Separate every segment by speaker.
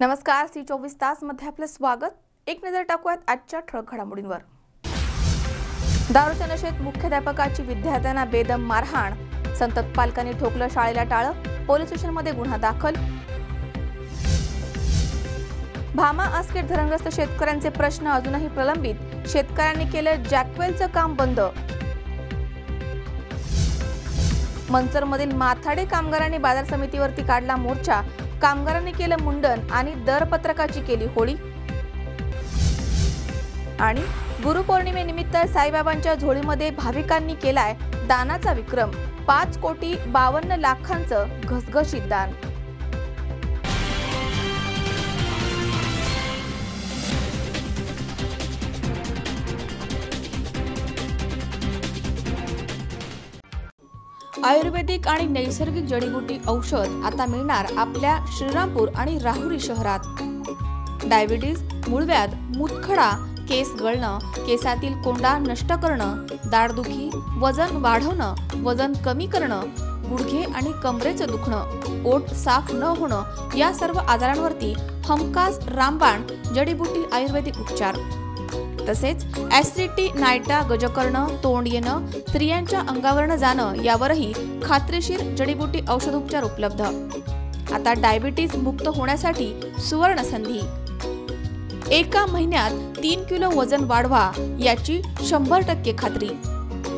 Speaker 1: नमस्कार, C24 तास मध्ये आपलं स्वागत। एक नजर टाकूयात आजच्या ठळक घडामोडींवर। दारूच्या नशेत मुख्याध्यापकाची विद्यार्थ्यांना बेदम मारहाण, संतप्त पालकांनी ठोकलं शाळेला टाळं, पोलीस स्टेशनमध्ये गुन्हा दाखल। भामा आसखेड धरणग्रस्त शेतकऱ्यांचे प्रश्न अजूनही प्रलंबित, शेतकऱ्यांनी केलं जॅकवेलचं काम बंद। मंचरमधील माथाडे कामगारांनी बाजार समितीवरती काढला मोर्चा, कामगारांनी केलं मुंडन आणि दरपत्रकाची केली होळी। आणि गुरुपौर्णिमेनिमित्त साईबाबांच्या झोळीमध्ये भाविकांनी केलाय दानाचा विक्रम, 5,52,00,000चं घसघशीत दान। आयुर्वेदिक आणि नैसर्गिक जडीबुटी औषध आता मिळणार आपल्या श्रीरामपूर आणि राहुरी शहरात। डायबिटीज, मूळव्याध, मूतखडा, केस गळणं, केसातील कोंडा नष्ट करणं, दाढदुखी, वजन वाढवणं, वजन कमी करणं, गुडघे आणि कमरेचं दुखणं, पोट साफ न होणं, या सर्व आजारांवरती हमखास रामबाण जडीबुटी आयुर्वेदिक उपचार। तसेच ऍसिडिटी, नायटा, गजकर्ण, तोंड येणं, स्त्रियांच्या अंगावरनं जाणं यावरही खात्रीशीर जडीबुटी औषधोपचार उपलब्ध। आता डायबिटीज मुक्त होण्यासाठी सुवर्ण संधी। एका महिन्यात 3 किलो वजन वाढवा याची 100% खात्री।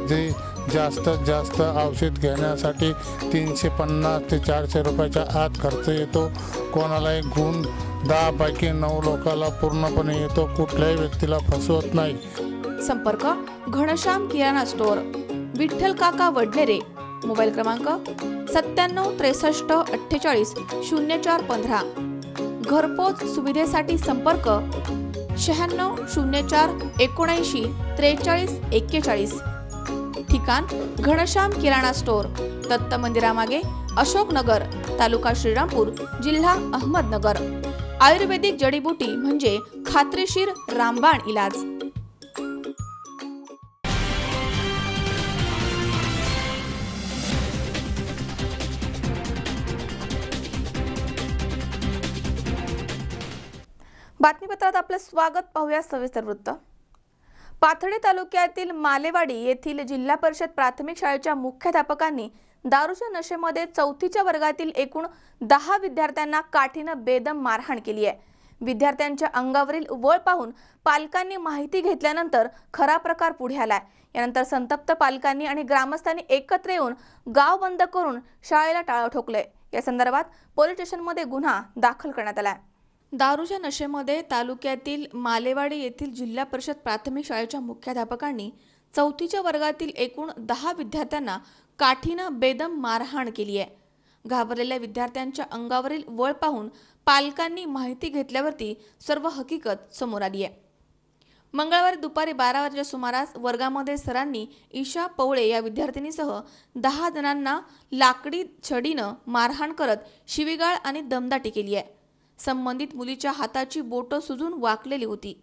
Speaker 2: जे जास्तीत जास्त औषध घेण्यासाठी 350 ते 400 रुपयाच्या आत खर्च येतो। कोणालाही गुण 10 पैकी 9 लोकांना पूर्णपणे येतो, कुठल्याही व्यक्तीला फसवत नाही।
Speaker 1: संपर्क घनश्याम किराणा स्टोअर, विठ्ठल काका वडनेरे, मोबाईल क्रमांक 9763480415। घरपोच सुविधेसाठी संपर्क 9604794341। ठिकाण घनश्याम किराणा स्टोअर, दत्त मंदिरामागे, अशोकनगर, तालुका श्रीरामपूर, जिल्हा अहमदनगर। आयुर्वेदिक जडीबुटी म्हणजे खात्रीशीर रामबाण इलाज। बातमीपत्रात आपलं स्वागत। पाहूया सविस्तर वृत्त। पाथर्डी तालुक्यातील मालेवाडी येथील जिल्हा परिषद प्राथमिक शाळेच्या मुख्याध्यापकांनी दारूच्या नशेमध्ये 4थीच्या वर्गातील एकूण 10 विद्यार्थ्यांना काठीनं बेदम मारहाण केली आहे। विद्यार्थ्यांच्या अंगावरील वळ पाहून पालकांनी माहिती घेतल्यानंतर खरा प्रकार पुढे आलाय। यानंतर संतप्त पालकांनी आणि ग्रामस्थांनी एकत्र येऊन गाव बंद करून शाळेला टाळं ठोकले। या संदर्भात पोलीस स्टेशनमध्ये गुन्हा दाखल करण्यात आलाय। दारूच्या नशेमध्ये तालुक्यातील मालेवाडी येथील जिल्हा परिषद प्राथमिक शाळेच्या मुख्याध्यापकांनी 4थीच्या वर्गातील एकूण 10 विद्यार्थ्यांना काठीनं बेदम मारहाण केली आहे। घाबरलेल्या विद्यार्थ्यांच्या अंगावरील वळ पाहून पालकांनी माहिती घेतल्यावरती सर्व हकीकत समोर आली आहे। मंगळवारी दुपारी 12 वाजेच्या सुमारास वर्गामध्ये सरांनी ईशा पवळे या विद्यार्थिनीसह 10 जणांना लाकडी छडीनं मारहाण करत शिवीगाळ आणि दमदाटी केली आहे। संबंधित मुलीच्या हाताची बोटं सुजून वाकलेली होती।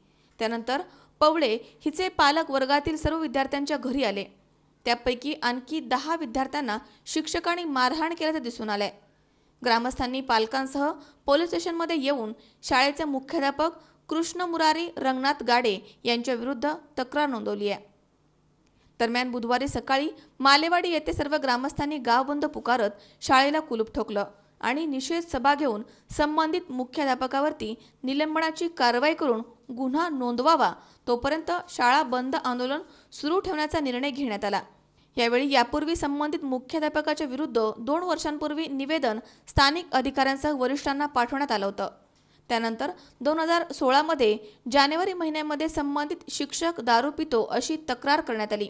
Speaker 1: त्यानंतर पवळे हिचे पालक वर्गातील सर्व विद्यार्थ्यांच्या घरी आले। त्यापैकी आणखी 10 विद्यार्थ्यांना शिक्षकांनी मारहाण केल्याचं दिसून आलंय। ग्रामस्थांनी पालकांसह पोलीस स्टेशनमध्ये येऊन शाळेचे मुख्याध्यापक कृष्ण मुरारी रंगनाथ गाडे यांच्या विरुद्ध तक्रार नोंदवली आहे। दरम्यान बुधवारी सकाळी मालेवाडी येथे सर्व ग्रामस्थांनी गाव बंद पुकारत शाळेला कुलूप ठोकलं आणि निषेध सभा घेऊन संबंधित मुख्याध्यापकावरती निलंबनाची कारवाई करून गुन्हा नोंदवावा, तोपर्यंत शाळा बंद आंदोलन सुरू ठेवण्याचा निर्णय घेण्यात आला। यावेळी यापूर्वी संबंधित मुख्याध्यापकाच्या विरुद्ध 2 वर्षांपूर्वी निवेदन स्थानिक अधिकाऱ्यांसह वरिष्ठांना पाठवण्यात आलं होतं। त्यानंतर 2016 मध्ये जानेवारी महिन्यामध्ये संबंधित शिक्षक दारू पितो अशी तक्रार करण्यात आली।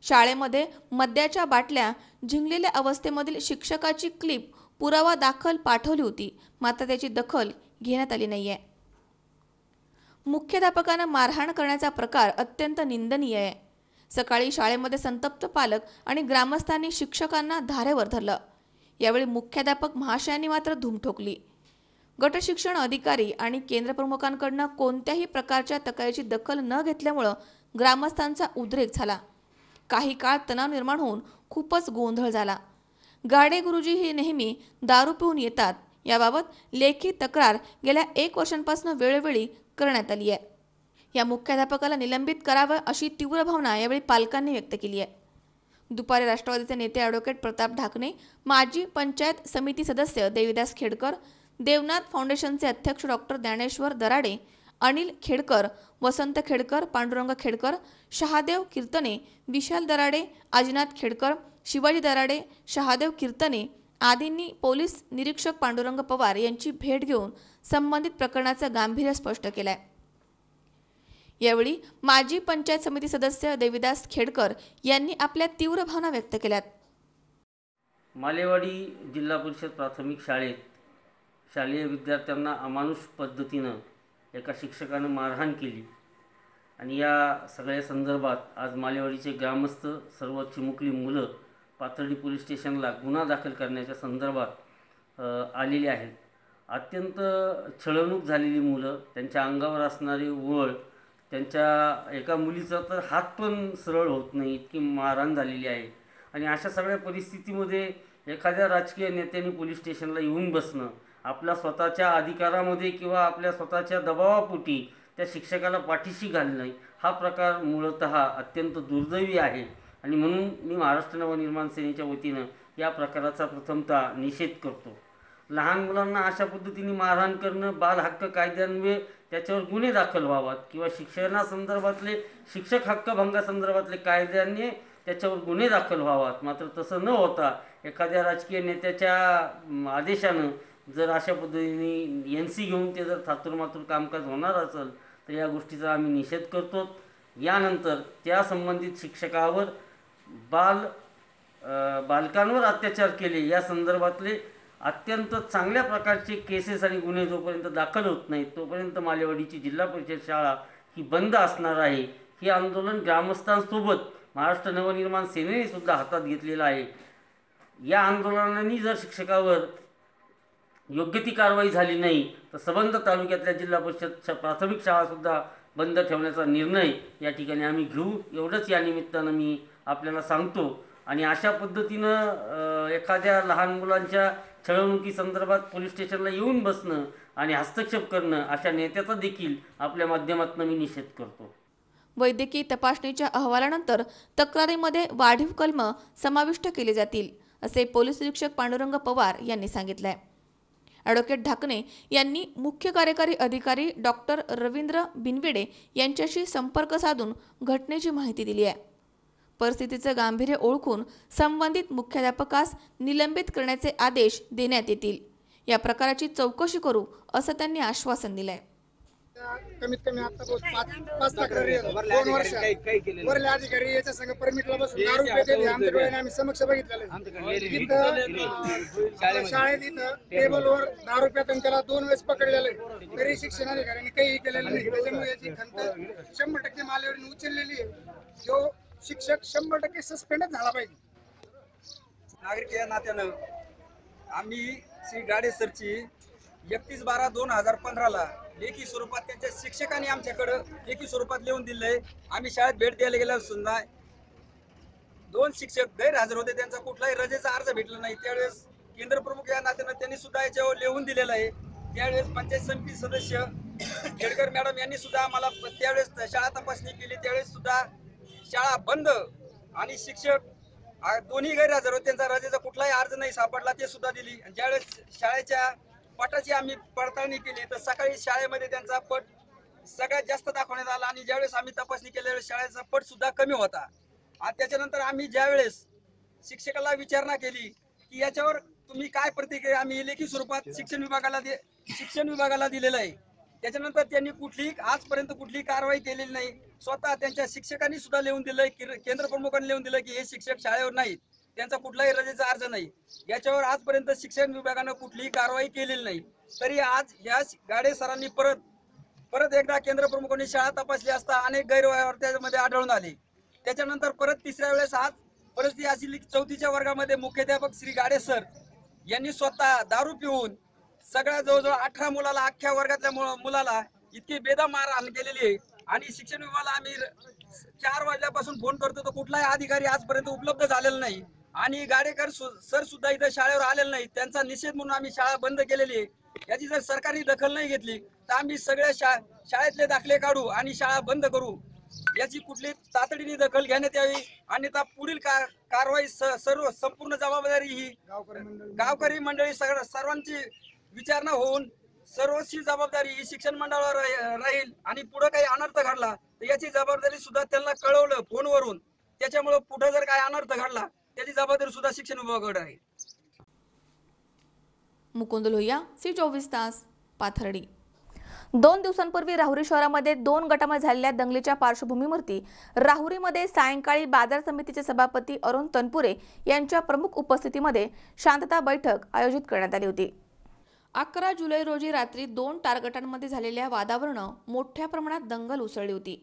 Speaker 1: शाळेमध्ये मद्याच्या बाटल्या झिंगलेल्या अवस्थेमधील शिक्षकाची क्लिप पुरावा दाखल पाठवली होती, मात्र त्याची दखल घेण्यात आली नाहीये। मुख्याध्यापकांना मारहाण करण्याचा प्रकार अत्यंत निंदनीय आहे। सकाळी शाळेमध्ये संतप्त पालक आणि ग्रामस्थांनी शिक्षकांना धारेवर धरलं। यावेळी मुख्याध्यापक महाशयांनी मात्र धूम ठोकली। गट शिक्षण अधिकारी आणि केंद्र प्रमुखांकडून कोणत्याही प्रकारच्या तक्रारीची दखल न घेतल्यामुळे ग्रामस्थांचा उद्रेक झाला। काही काळ तणाव निर्माण होऊन खूपच गोंधळ झाला। गाडे गुरुजी हे नेहमी दारू पिऊन येतात, याबाबत लेखी तक्रार गेल्या 1 वर्षांपासून वेळोवेळी करण्यात आली आहे। या मुख्याध्यापकाला निलंबित करावं अशी तीव्र भावना यावेळी पालकांनी व्यक्त केली आहे। दुपारी राष्ट्रवादीचे नेते ॲडव्होकेट प्रताप ढाकणे, माजी पंचायत समिती सदस्य देविदास खेडकर, देवनाथ फाउंडेशनचे अध्यक्ष डॉक्टर ज्ञानेश्वर दराडे, अनिल खेडकर, वसंत खेडकर, पांडुरंग खेडकर, शहादेव कीर्तने, विशाल दराडे, आजीनाथ खेडकर, शिवाजी दराडे, शहादेव कीर्तने आदींनी पोलीस निरीक्षक पांडुरंग पवार यांची भेट घेऊन संबंधित प्रकरणाचं गांभीर्य स्पष्ट केलंय। यावेळी माजी पंचायत समिती सदस्य देविदास खेडकर यांनी आपल्या तीव्र भावना व्यक्त केल्यात।
Speaker 3: मालेवाडी जिल्हा परिषद प्राथमिक शाळेत शालेय विद्यार्थ्यांना अमानुष पद्धतीनं एका शिक्षकानं मारहाण केली आणि या सगळ्या संदर्भात आज मालेवाडीचे ग्रामस्थ सर्व चिमुकली मुलं पाथर्डी पोलीस स्टेशनला गुन्हा दाखल करण्याच्या संदर्भात आलेली आहेत। अत्यंत छळवणूक झालेली मुलं, त्यांच्या अंगावर असणारे वळ, त्यांच्या एका मुलीचा तर हात पण सरळ होत नाही इतकी मारहाण झालेली आहे। आणि अशा सगळ्या परिस्थितीमध्ये एखाद्या राजकीय नेत्याने पोलीस स्टेशनला येऊन बसणं, आपल्या स्वतःच्या अधिकारामध्ये किंवा आपल्या स्वतःच्या दबावापोटी त्या शिक्षकाला पाठीशी घालणं, हा प्रकार मूळतः अत्यंत दुर्दैवी आहे। आणि म्हणून मी महाराष्ट्र नवनिर्माण सेनेच्या वतीनं या प्रकाराचा प्रथमतः निषेध करतो। लहान मुलांना अशा पद्धतीने मारहाण करणं, बाल हक्क कायद्यान्वये त्याच्यावर गुन्हे दाखल व्हावात किंवा शिक्षणासंदर्भातले शिक्षक हक्क भंगासंदर्भातले कायद्याने त्याच्यावर गुन्हे दाखल व्हावात। मात्र तसं न होता एखाद्या राजकीय नेत्याच्या आदेशानं जर अशा पद्धतीने NC घेऊन ते जर थातुरमातुर कामकाज होणार असेल तर या गोष्टीचा आम्ही निषेध करतो। यानंतर त्या संबंधित शिक्षकावर बालकांवर अत्याचार केले या संदर्भातले अत्यंत चांगल्या प्रकारचे केसेस आणि गुन्हे जोपर्यंत दाखल होत नाहीत तोपर्यंत मालेवाडीची जिल्हा परिषद शाळा ही बंद असणार आहे। हे आंदोलन ग्रामस्थांसोबत महाराष्ट्र नवनिर्माण सेनेने सुद्धा हातात घेतलेलं आहे। या आंदोलनाने जर शिक्षकावर योग्य ती कारवाई झाली नाही तर संबंध तालुक्यातल्या जिल्हा परिषद प्राथमिक शाळासुद्धा बंद ठेवण्याचा निर्णय या ठिकाणी आम्ही घेऊ, एवढंच या निमित्तानं मी आपल्याला सांगतो। आणि अशा पद्धतीनं एखाद्या लहान मुलांच्या छळवणुकीसंदर्भात पोलीस स्टेशनला येऊन बसणं आणि हस्तक्षेप करणं अशा नेत्याचा देखील आपल्या माध्यमातून मी निषेध करतो।
Speaker 1: वैद्यकीय तपासणीच्या अहवालानंतर तक्रारीमध्ये वाढीव कलम समाविष्ट केले जातील असे पोलीस निरीक्षक पांडुरंग पवार यांनी सांगितले। ॲडव्होकेट ढाकणे यांनी मुख्य कार्यकारी अधिकारी डॉक्टर रवींद्र बिनविडे यांच्याशी संपर्क साधून घटनेची माहिती दिली आहे। परिस्थितीचं गांभीर्य ओळखून संबंधित मुख्याध्यापकास निलंबित करण्याचे आदेश देण्यात येतील। या प्रकाराची चौकशी करू असं त्यांनी आश्वासन दिलंय।
Speaker 4: कमीत कमी आता 5 तक्रारी 2 वर्ष वरले अधिकारी याच्या संघ परमिटला बसून दारू पेते आमच्या डोळ्याने आम्ही समक्ष बघितलेलं शाळेत इथं टेबलवर दारू पेतून त्याला 2 वेळेस पकडलेलं तरी शिक्षण अधिकाऱ्यांनी काही केलेलं नाही। त्याच्यामुळे याची खंत 100% मालेवाडीने उचललेली आहे। जो शिक्षक 100% सस्पेंडच झाला पाहिजे।
Speaker 5: नागरिक या नात्यानं आम्ही श्री गाडे सरची 31/12/2015 ला लेखी स्वरूपात त्यांच्या शिक्षकांनी आमच्याकडे लेखी स्वरूपात लिहून दिलंय। आम्ही शाळेत भेट द्यायला गेल्यावर सुद्धा 2 शिक्षक गैरहजर होते, त्यांचा कुठलाही रजेचा अर्ज भेटला नाही। त्यावेळेस केंद्र प्रमुख या नात्यानं त्यांनी सुद्धा याच्यावर लिहून दिलेलं आहे। त्यावेळेस पंचायत समिती सदस्य खेडकर मॅडम यांनी सुद्धा आम्हाला त्यावेळेस शाळा तपासणी केली, त्यावेळेस सुद्धा शाळा बंद आणि शिक्षक दोन्ही गैरहजर होते, त्यांचा रजेचा कुठलाही अर्ज नाही सापडला ते सुद्धा दिली। ज्यावेळेस शाळेच्या पटाची आम्ही पडताळणी केली तर सकाळी शाळेमध्ये त्यांचा पट सगळ्यात जास्त दाखवण्यात आला आणि ज्यावेळेस आम्ही तपासणी केल्यावेळेस शाळेचा पट सुद्धा कमी होता। आणि त्याच्यानंतर आम्ही ज्यावेळेस शिक्षकाला विचारणा केली की याच्यावर तुम्ही काय प्रतिक्रिया, आम्ही लेखी स्वरूपात शिक्षण विभागाला दिलेलं आहे। त्याच्यानंतर त्यांनी आजपर्यंत कुठलीही कारवाई केलेली नाही। स्वतः त्यांच्या शिक्षकांनी सुद्धा लिहून दिलंय, केंद्र प्रमुखांनी लिहून दिलं की हे शिक्षक शाळेवर नाहीत, त्यांचा कुठलाही रजेचा अर्ज नाही। याच्यावर आजपर्यंत शिक्षण विभागानं कुठलीही कारवाई केलेली नाही। तरी आज या गाडे सरांनी परत एकदा केंद्र प्रमुखांनी शाळा तपासली असता अनेक गैरव्यवहार त्यामध्ये आढळून आले। त्याच्यानंतर परत 3ऱ्या वेळेस आज परिस्थिती अशी 4थीच्या वर्गामध्ये मुख्याध्यापक श्री गाडे सर यांनी स्वतः दारू पिऊन सगळ्या जवळजवळ 18 मुलाला, अख्ख्या वर्गातल्या मुलाला इतकी बेदम मारहाण केलेली आहे। आणि शिक्षण विभागाला आम्ही 4 वाजल्यापासून फोन करतो तर कुठलाही अधिकारी आजपर्यंत उपलब्ध झालेला नाही। आणि गाडेकर सर सुद्धा इथं शाळेवर आलेले नाही. त्यांचा निषेध म्हणून आम्ही शाळा बंद केलेली आहे. याची जर सरकारने दखल नाही घेतली तर आम्ही सगळ्या शाळेतले दाखले काढू आणि शाळा बंद करू. याची कुठली तातडीने दखल घेण्यात यावी, अन्यथा पुढील कारवाई संपूर्ण जबाबदारी ही गावकरी मंडळी सर्वांची विचारणा होऊन सर्वस्वी जबाबदारी ही शिक्षण मंडळावर राहील. आणि पुढे काही अनर्थ घडला तर याची जबाबदारी सुद्धा त्यांना कळवलं फोनवरून. त्याच्यामुळे पुढे जर काही अनर्थ घडला त्याची जबाबदारी सुद्धा शिक्षण विभागाकडे आहे.
Speaker 1: मुकुंद लोहिया, C24 तास, पाथर्डी. 2 दिवसांपूर्वी राहुरी शहरामध्ये 2 गटामध्ये झालेल्या दंगलीच्या पार्श्वभूमीवरती राहुरीमध्ये सायंकाळी बाजार समितीचे सभापती अरुण तनपुरे यांच्या प्रमुख उपस्थितीमध्ये शांतता बैठक आयोजित करण्यात आली होती. 11 जुलै रोजी रात्री 2 टारगटांमध्ये झालेल्या वादावरणाने मोठ्या प्रमाणात दंगल उसळली होती.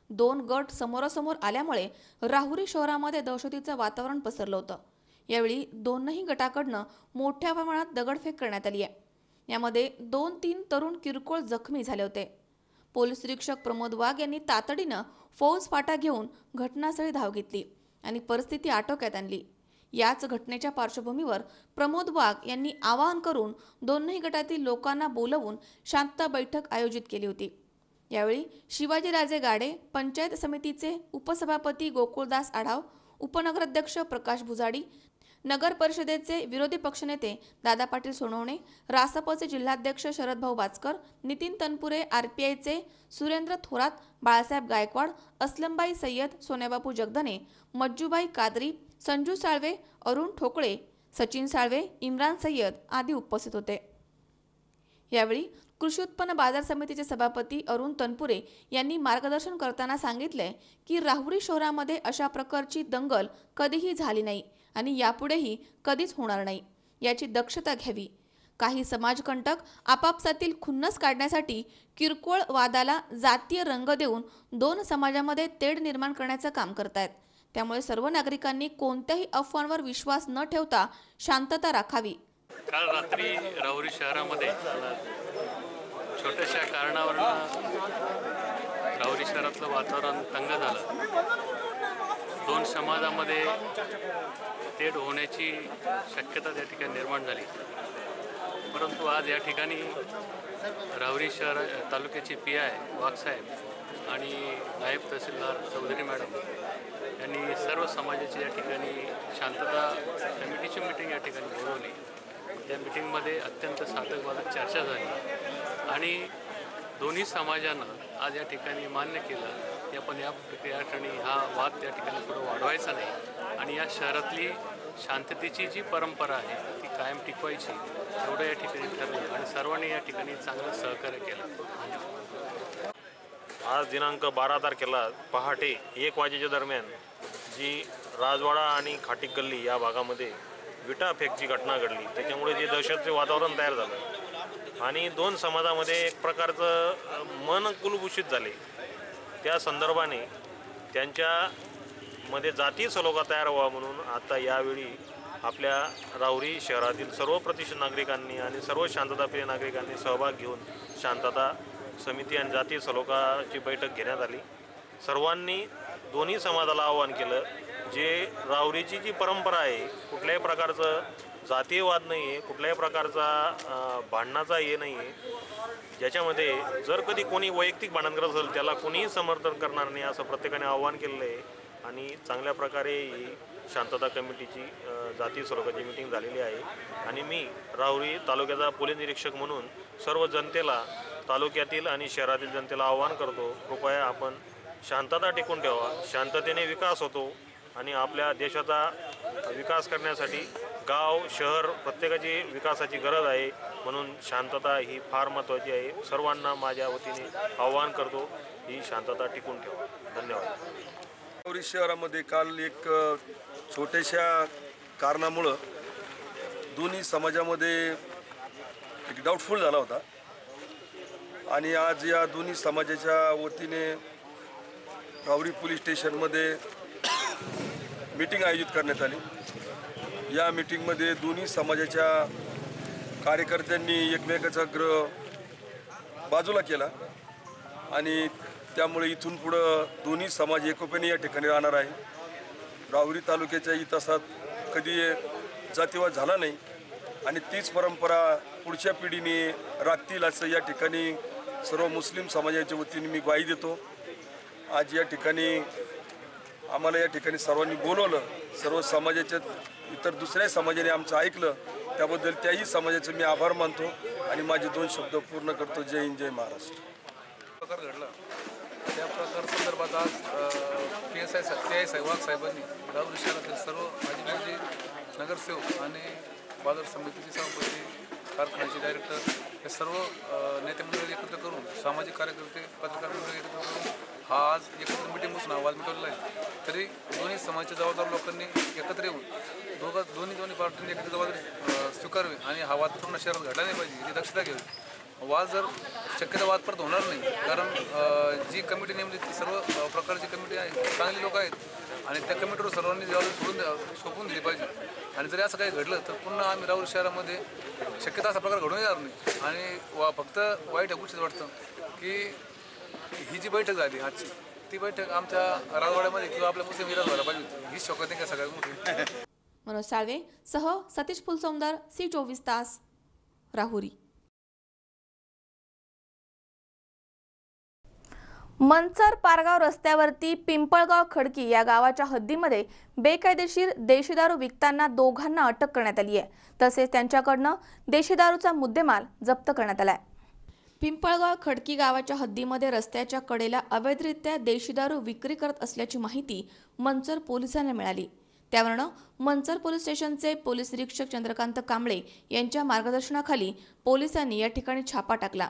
Speaker 1: 2 गट समोरासमोर आल्यामुळे राहुरी शहरामध्ये दहशतीचं वातावरण पसरलं होतं. यावेळी दोनही गटाकडनं मोठ्या प्रमाणात दगडफेक करण्यात आली आहे. यामध्ये 2-3 तरुण किरकोळ जखमी झाले होते. पोलीस निरीक्षक प्रमोद वाघ यांनी तातडीनं फौज फाटा घेऊन घटनास्थळी धाव घेतली आणि परिस्थिती आटोक्यात आणली. याच घटनेच्या पार्श्वभूमीवर प्रमोद वाघ यांनी आवाहन करून दोन्ही गटातील लोकांना बोलवून शांतता बैठक आयोजित केली होती. यावेळी शिवाजीराजे गाडे, पंचायत समितीचे उपसभापती गोकुळदास आढाव, उपनगराध्यक्ष प्रकाश भुजाडी, नगर परिषदेचे विरोधी पक्षनेते दादा पाटील सोनवणे, रासपचे जिल्हाध्यक्ष शरदभाऊ बाचकर, नितीन तनपुरे, RPIचे सुरेंद्र थोरात, बाळासाहेब गायकवाड, असलमबाई सय्यद, सोन्याबापू जगदने, मज्जूबाई कादरी, संजू साळवे, अरुण ठोकळे, सचिन साळवे, इम्रान सय्यद आदी उपस्थित होते. यावेळी कृषी उत्पन्न बाजार समितीचे सभापती अरुण तनपुरे यांनी मार्गदर्शन करताना सांगितले की राहुरी शहरामध्ये अशा प्रकारची दंगल कधीही झाली नाही आणि यापुढेही कधीच होणार नाही. याची दक्षता घ्यावी. काही समाजकंटक आपापसातील खुन्नस काढण्यासाठी किरकोळ वादाला जातीय रंग देऊन 2 समाजामध्ये तेढ निर्माण करण्याचं काम करतायत. त्यामुळे सर्व नागरिकांनी कोणत्याही अफवांवर विश्वास न ठेवता शांतता राखावी.
Speaker 6: काल रात्री राहुरी शहरामध्ये छोट्याशा कारणावरून राहुरी शहरातलं वातावरण तंग झालं. 2 समाजामध्ये तेढ होण्याची शक्यता त्या ठिकाणी निर्माण झाली. परंतु आज या ठिकाणी राहुरी शहर तालुक्याचे PI वाघसाहेब आणि नायब तहसीलदार चौधरी मॅडम यांनी सर्व समाजाची या ठिकाणी शांतता कमिटीची मीटिंग या ठिकाणी बोलवली. त्या मीटिंगमध्ये अत्यंत साधकबाधक चर्चा झाली आणि दोन्ही समाजानं आज या ठिकाणी मान्य केलं की आपण या ठिकाणी हा वाद त्या ठिकाणी पुढे वाढवायचा नाही आणि या शहरातली शांततेची जी परंपरा आहे ती कायम टिकवायची एवढं या ठिकाणी ठरलं आणि सर्वांनी या ठिकाणी चांगलं सहकार्य केलं.
Speaker 7: आज दिनांक 12 तारखेला पहाटे 1 वाजेच्या दरम्यान जी राजवाडा आणि खाटीक गल्ली या भागामध्ये विटा फेकची घटना घडली. त्याच्यामुळे जे दहशतचे वातावरण तयार झालं आणि 2 समाजामध्ये एक प्रकारचं मन कुलभूषित झाले. त्या संदर्भाने त्यांच्यामध्ये जातीय सलोखा तयार व्हावा म्हणून आता यावेळी आपल्या राहुरी शहरातील सर्व प्रतिष्ठित नागरिकांनी आणि सर्व शांतताप्रिय नागरिकांनी सहभाग घेऊन शांतता समिती आणि जातीय सलोखाची बैठक घेण्यात आली. सर्वांनी दोन्ही समाजाला आवाहन केलं जे राहुरीची जी परंपरा आहे कुठल्याही प्रकारचं जातीयवाद नाही आहे, कुठल्याही प्रकारचा भांडणाचा हे नाही आहे, ज्याच्यामध्ये जर कधी कोणी वैयक्तिक भांडण करत असेल त्याला कोणीही समर्थन करणार नाही असं प्रत्येकाने आवाहन केलेलं आहे. आणि चांगल्या प्रकारे ही शांतता कमिटीची जातीय स्वरूपाची मीटिंग झालेली आहे. आणि मी राहुरी तालुक्याचा पोलीस निरीक्षक म्हणून सर्व जनतेला, तालुक्यातील आणि शहरातील जनतेला आवाहन करतो, कृपया आपण शांतता टिकून ठेवा. शांततेने विकास होतो आणि आपल्या देशाचा विकास करण्यासाठी गाव शहर प्रत्येकाची विकासाची गरज आहे. म्हणून शांतता ही फार महत्त्वाची आहे. सर्वांना माझ्या वतीने आवाहन करतो ही शांतता टिकून ठेवा. धन्यवाद.
Speaker 8: राहुरी शहरामध्ये काल एक छोट्याशा कारणामुळं दोन्ही समाजामध्ये एक डाऊटफुल झाला होता आणि आज या दोन्ही समाजाच्या वतीने राहुरी पोलीस स्टेशनमध्ये मीटिंग आयोजित करण्यात आली. या मीटिंगमध्ये दोन्ही समाजाच्या कार्यकर्त्यांनी एकमेकाचा बाजूला केला आणि त्यामुळे इथून पुढं दोन्ही समाज एकोप्याने या ठिकाणी राहणार आहे. राहुरी तालुक्याच्या इतिहासात कधी जातीवाद झाला नाही आणि तीच परंपरा पुढच्या पिढीने राखतील असं या ठिकाणी सर्व मुस्लिम समाजाच्या वतीने मी ग्वाही देतो। आज या ठिकाणी आम्हाला या ठिकाणी सर्वांनी बोलवलं, सर्व समाजाच्या इतर दुसऱ्या समाजाने आमचं ऐकलं, त्याबद्दल त्याही समाजाचे मी आभार मानतो आणि माझे 2 शब्द पूर्ण करतो। जय हिंद, जय महाराष्ट्र।
Speaker 9: प्रकार घडला त्या प्रकार संदर्भात आज PSI सहवाग साहेबांनी राहुरी शहरातील सर्व माजी नगरसेवक आणि बाजार समितीचे सभापती, कारखान्याचे डायरेक्टर हे सर्व नेते मंडळी एकत्र करून, सामाजिक कार्यकर्ते, पत्रकार मंडळी एकत्र करून हा आज एकत्र मिटिंग बसून आवाज मिटवलेला आहे। तरी दोन्ही समाजाच्या जबाबदार लोकांनी एकत्र येऊन दोन्ही पार्टींनी एकत्र जबाबदारी स्वीकारवी आणि हा वाद पूर्ण शहरात घडला नाही पाहिजे याची दक्षता घ्यावी। वाद जर शक्यता वाद परत होणार नाही, कारण जी कमिटी नेमली ती सर्व प्रकारची कमिटी आहे, चांगली लोक आहेत आणि त्या कमिटीवर सर्वांनी जबाबदारी सोपून दिली पाहिजे। आणि जरी असं काही घडलं तर पुन्हा आम्ही राहुरी शहरामध्ये शक्यता असा प्रकार घडून येणार नाही। आणि फक्त वाईट गोष्टीच वाटतं की ही जी बैठक झाली आजची, ती बैठक आमच्या राजवाड्यामध्ये किंवा आपल्या मुस्लिम विरोधात व्हायला पाहिजे, ही शोकत नाही का सगळ्यात मोठी।
Speaker 1: मनोज साळवे सह सतीश फुलसौंदर, C24 तास, राहुरी। मंचर पारगाव रस्त्यावरती पिंपळगाव खडकी या गावाच्या हद्दीमध्ये बेकायदेशीर देशी दारू विकताना दोघांना अटक करण्यात आली आहे, तसेच त्यांच्याकडनं देशी दारूचा मुद्देमाल जप्त करण्यात आलाय। पिंपळगाव खडकी गावाच्या हद्दीमध्ये रस्त्याच्या कडेला अवैधरित्या देशी दारू विक्री करत असल्याची माहिती मंचर पोलिसांना मिळाली। त्यावरून मंचर पोलीस स्टेशनचे पोलीस निरीक्षक चंद्रकांत कांबळे यांच्या मार्गदर्शनाखाली पोलिसांनी या ठिकाणी छापा टाकला।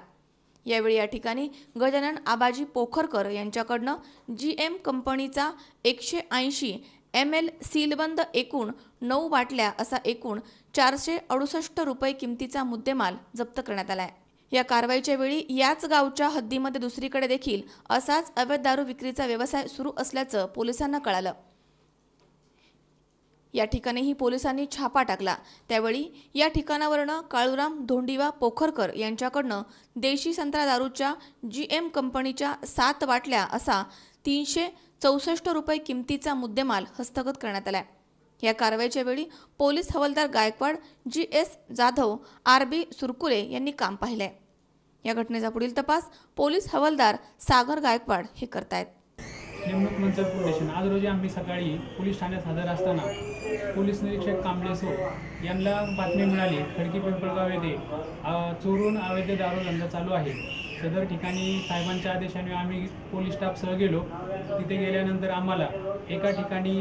Speaker 1: यावेळी या ठिकाणी गजानन आबाजी पोखरकर यांच्याकडनं GM कंपनीचा 180 ml सीलबंद एकूण 9 बाटल्या असा एकूण 468 रुपये किमतीचा मुद्देमाल जप्त करण्यात आलाय। या कारवाईच्या वेळी याच गावच्या हद्दीमध्ये दुसरीकडे देखील असाच अवैध दारू विक्रीचा व्यवसाय सुरू असल्याचं पोलिसांना कळालं। या ठिकाणीही पोलिसांनी छापा टाकला। त्यावेळी या ठिकाणावरून काळूराम धोंडीवा पोखरकर यांच्याकडनं देशी संत्रा दारूच्या GM कंपनीच्या 7 बाटल्या असा 364 रुपये किमतीचा मुद्देमाल हस्तगत करण्यात आला। या कारवाईच्या वेळी पोलीस हवालदार गायकवाड, GS जाधव, RB सुरकुले यांनी काम पाहिले। या घटनेचा पुढील तपास पोलीस हवालदार सागर गायकवाड हे करतायत।
Speaker 10: नेमणूक मंचर पोलीस स्टेशन। आज रोजी आम्ही सकाळी पोलीस ठाण्यात हजर असताना पोलीस निरीक्षक कांबळे सर यांना बातमी मिळाली, खडकी पिंपळगाव येथे चोरून अवैध दारू धंदा चालू आहे। सदर ठिकाणी साहेबांच्या आदेशाने आम्ही पोलीस स्टाफसह गेलो। तिथे गेल्यानंतर आम्हाला एका ठिकाणी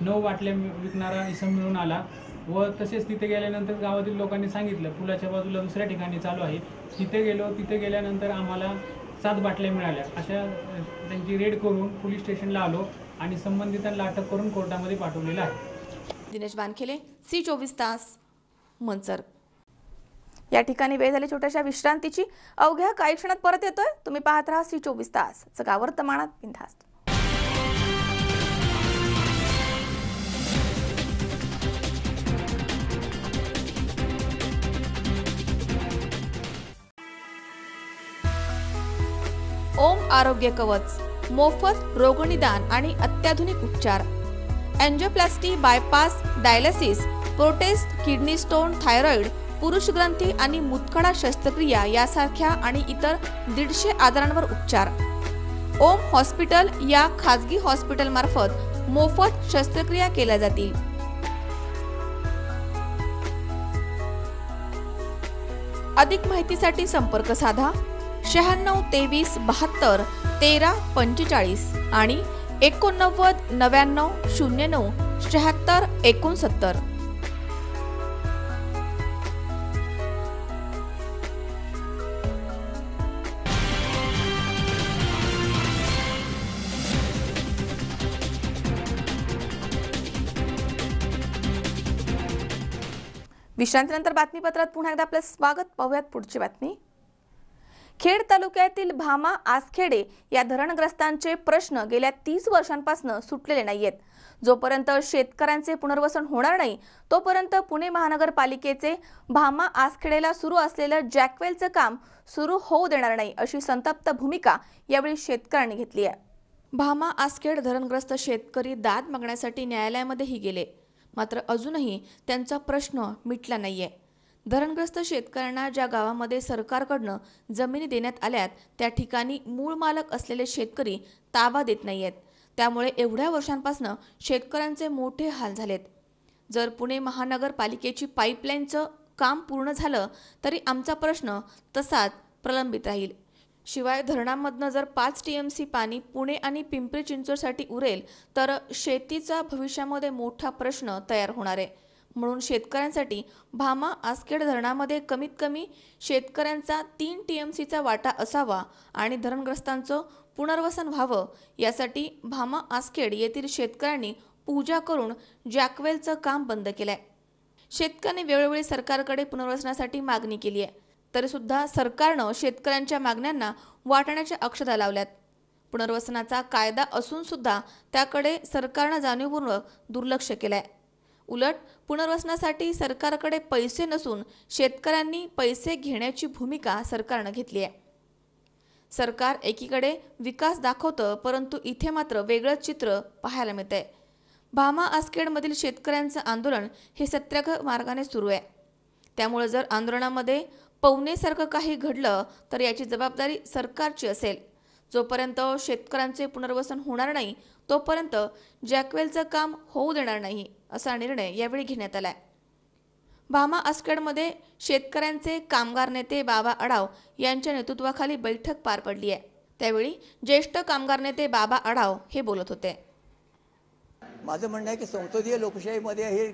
Speaker 10: 9 बाटल्या विकणारा इसम मिळून आला व तसेच तिथे गेल्यानंतर गावातील लोकांनी सांगितलं पुलाच्या बाजूला दुसऱ्या ठिकाणी चालू आहे। तिथे गेलो, तिथे गेल्यानंतर आम्हाला 7 बाटल्या मिळाल्या। अशा त्यांची रेड करून पोलीस स्टेशनला आलो आणि संबंधितांना अटक करून कोर्टामध्ये पाठवलेलं आहे।
Speaker 1: दिनेश बानखेले, C24 तास, मंचर। या ठिकाणी वेळ झाली छोट्याशा विश्रांतीची। अवघ्या काही क्षणात परत येतोय। तुम्ही पाहत राहा C24 तास, जगा वर्तमानात बिनधास्त। ओम आरोग्य कवच, मोफत रोगनिदान आणि अत्याधुनिक उपचार, angioplasty, bypass, dialysis, prostate, kidney stone, thyroid, पुरुष ग्रंथी आणि मुतखडा शस्त्रक्रिया यासारख्या आणि इतर 150 आजारांवर उपचार। ओम हॉस्पिटल या खाजगी हॉस्पिटल मार्फत मोफत शस्त्रक्रिया केल्या जातील। अधिक माहितीसाठी संपर्क साधा 96 23 72 13 45 आणि 89 99 09 76 69। विश्रांतीनंतर बातमीपत्रात पुन्हा एकदा आपलं स्वागत। पाहूयात पुढची बातमी। खेड तालुक्यातील भामा आसखेडे या धरणग्रस्तांचे प्रश्न गेल्या 30 वर्षांपासून सुटलेले नाहीयेत। जोपर्यंत शेतकऱ्यांचे पुनर्वसन होणार नाही तोपर्यंत पुणे महानगरपालिकेचे भामा आसखेडेला सुरू असलेलं जॅकवेलचं काम सुरू होऊ देणार नाही, अशी संतप्त भूमिका यावेळी शेतकऱ्यांनी घेतली आहे। भामा आसखेड धरणग्रस्त शेतकरी दाद मागण्यासाठी न्यायालयामध्येही गेले, मात्र अजूनही त्यांचा प्रश्न मिटला नाहीये. धरणग्रस्त शेतकऱ्यांना ज्या गावामध्ये सरकारकडनं जमिनी देण्यात आल्यात त्या ठिकाणी मूळ मालक असलेले शेतकरी ताबा देत नाहीयेत. त्यामुळे एवढ्या वर्षांपासून शेतकऱ्यांचे मोठे हाल झालेत. जर पुणे महानगरपालिकेची पाईपलाईनचं काम पूर्ण झालं तरी आमचा प्रश्न तसाच प्रलंबित राहील. शिवाय धरणांमधनं जर 5 TMC पाणी पुणे आणि पिंपरी चिंचवडसाठी उरेल तर शेतीचा भविष्यामध्ये मोठा प्रश्न तयार होणार आहे. म्हणून शेतकऱ्यांसाठी भामा आसखेड धरणामध्ये कमीत कमी शेतकऱ्यांचा 3 TMCचा वाटा असावा आणि धरणग्रस्तांचं पुनर्वसन व्हावं यासाठी भामा आसखेड येथील शेतकऱ्यांनी पूजा करून जॅकवेलचं काम बंद केलंय. शेतकऱ्यांनी वेळोवेळी सरकारकडे पुनर्वसनासाठी मागणी केली आहे, तरी सुद्धा सरकारनं शेतकऱ्यांच्या मागण्यांना वाटाण्याच्या अक्षता लावल्यात. पुनर्वसनाचा कायदा असून सुद्धा त्याकडे सरकारनं जाणीवपूर्वक दुर्लक्ष केलंय. उलट पुनर्वसनासाठी सरकारकडे पैसे नसून शेतकऱ्यांनी पैसे घेण्याची भूमिका सरकारनं घेतली आहे. सरकार एकीकडे विकास दाखवतं, परंतु इथे मात्र वेगळंच चित्र पाहायला मिळतंय. भामा आसखेडमधील शेतकऱ्यांचं आंदोलन हे सत्याग्रह मार्गाने सुरू आहे. त्यामुळे जर आंदोलनामध्ये पवनेसारखं काही घडलं तर याची जबाबदारी सरकारची असेल. जोपर्यंत शेतकऱ्यांचे पुनर्वसन होणार नाही तोपर्यंत जॅकवेलचं काम होऊ देणार नाही असा निर्णय यावेळी घेण्यात आलाय. भामा आसखेडमध्ये शेतकऱ्यांचे कामगार नेते बाबा आढाव यांच्या नेतृत्वाखाली बैठक पार पडली आहे. त्यावेळी ज्येष्ठ कामगार नेते बाबा आढाव हे बोलत होते.
Speaker 11: माझं म्हणणं आहे की संसदीय लोकशाहीमध्ये हे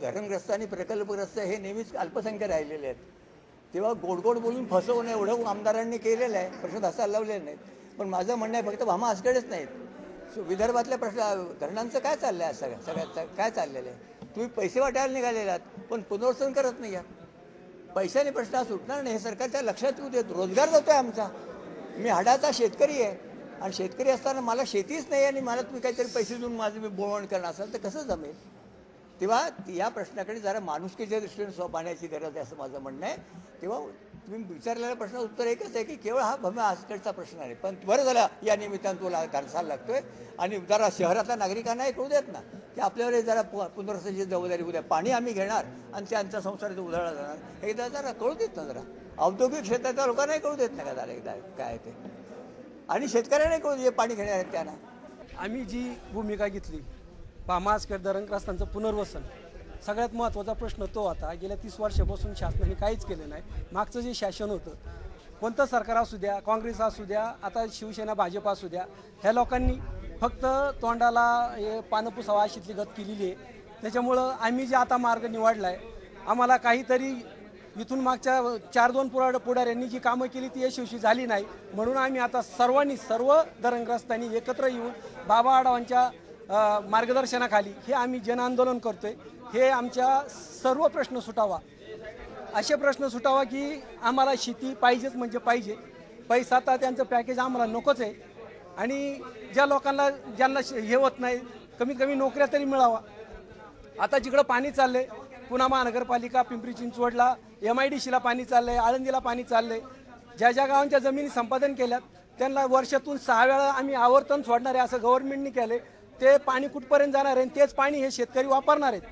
Speaker 11: धरणग्रस्त आणि प्रकल्पग्रस्त हे नेहमीच अल्पसंख्य राहिलेले आहेत. तेव्हा गोड बोलून फसवणं एवढं आमदारांनी केलेलं आहे, प्रश्न धसायला लावलेले नाहीत. पण माझं म्हणणं आहे फक्त भामा आसखेडच नाहीत, विदर्भातल्या प्रश्न धरणांचं काय चाललं आहे, सगळ्यात काय चाललेलं आहे. तुम्ही पैसे वाटायला निघालेले आहात पण पुनर्वसन करत नाही आहात. पैशाने प्रश्न सुटणार नाही हे सरकारच्या लक्षात येऊ देत. रोजगार जातोय आमचा. मी हाडाचा शेतकरी आहे आणि शेतकरी असताना मला शेतीच नाही आणि मला तुम्ही काहीतरी पैसे देऊन माझं मी बोळवण करणार असाल तर कसं जमेल. तेव्हा या प्रश्नाकडे जरा माणुसकीच्या दृष्टीने पाहण्याची गरज आहे असं माझं म्हणणं आहे. तेव्हा तुम्ही विचारलेल्या प्रश्नाचं उत्तर एकच आहे की केवळ हा भामा आसखेडचा प्रश्न आहे. पण बरं झालं या निमित्तानं तुला घालसायला लागतोय आणि जरा शहरातल्या नागरिकांनाही कळू देत ना की आपल्यावर जरा पुनर्वसनाची जबाबदारी उद्या पाणी आम्ही घेणार आणि त्यांच्या संसाराचं उधळलं जाणार. एकदा जरा कळू देत ना, जरा औद्योगिक क्षेत्रातल्या लोकांनाही कळू देत ना का जरा एकदा काय ते, आणि शेतकऱ्यांनाही कळू दे पाणी घेणार आहेत त्यांना.
Speaker 12: आम्ही जी भूमिका घेतली भामा आसखेड धरणग्रस्तांचं पुनर्वसन, सगळ्यात महत्त्वाचा प्रश्न तो होता. गेल्या 30 वर्षापासून शासनाने काहीच केलं नाही. मागचं जे शासन होतं, कोणतं सरकार असू द्या, काँग्रेस असू द्या, आता शिवसेना भाजप असू द्या, ह्या लोकांनी फक्त तोंडाला हे पानं पुसावा अशीतली गत केलेली आहे. त्याच्यामुळं आम्ही जे आता मार्ग निवडला आहे, आम्हाला काहीतरी इथून मागच्या 4-2 पुढाऱ्यांनी जी कामं केली ती यशस्वी झाली नाही. म्हणून आम्ही आता सर्व धरणग्रस्तांनी एकत्र येऊन बाबा आढावांच्या मार्गदर्शनाखाली हे आम्ही जन आंदोलन करतोय. हे आमच्या सर्व प्रश्न सुटावा, असे प्रश्न सुटावा की आम्हाला शेती पाहिजेच म्हणजे पाहिजे. पैसा तर त्यांचं पॅकेज आम्हाला नकोच आहे आणि ज्या लोकांना ज्यांना हे होत नाही कमीत कमी नोकऱ्या तरी मिळावा. आता जिकडं पाणी चाललंय, पुणे महानगरपालिका, पिंपरी चिंचवडला MIDCला पाणी चाललंय, आळंदीला पाणी चाललंय. ज्या गावांच्या जमिनी संपादन केल्यात त्यांना वर्षातून 6 वेळा आम्ही आवर्तन सोडणार आहे असं गव्हर्नमेंटने केलं. ते पाणी कुठपर्यंत जाणार आहे, तेच पाणी हे शेतकरी वापरणार आहेत.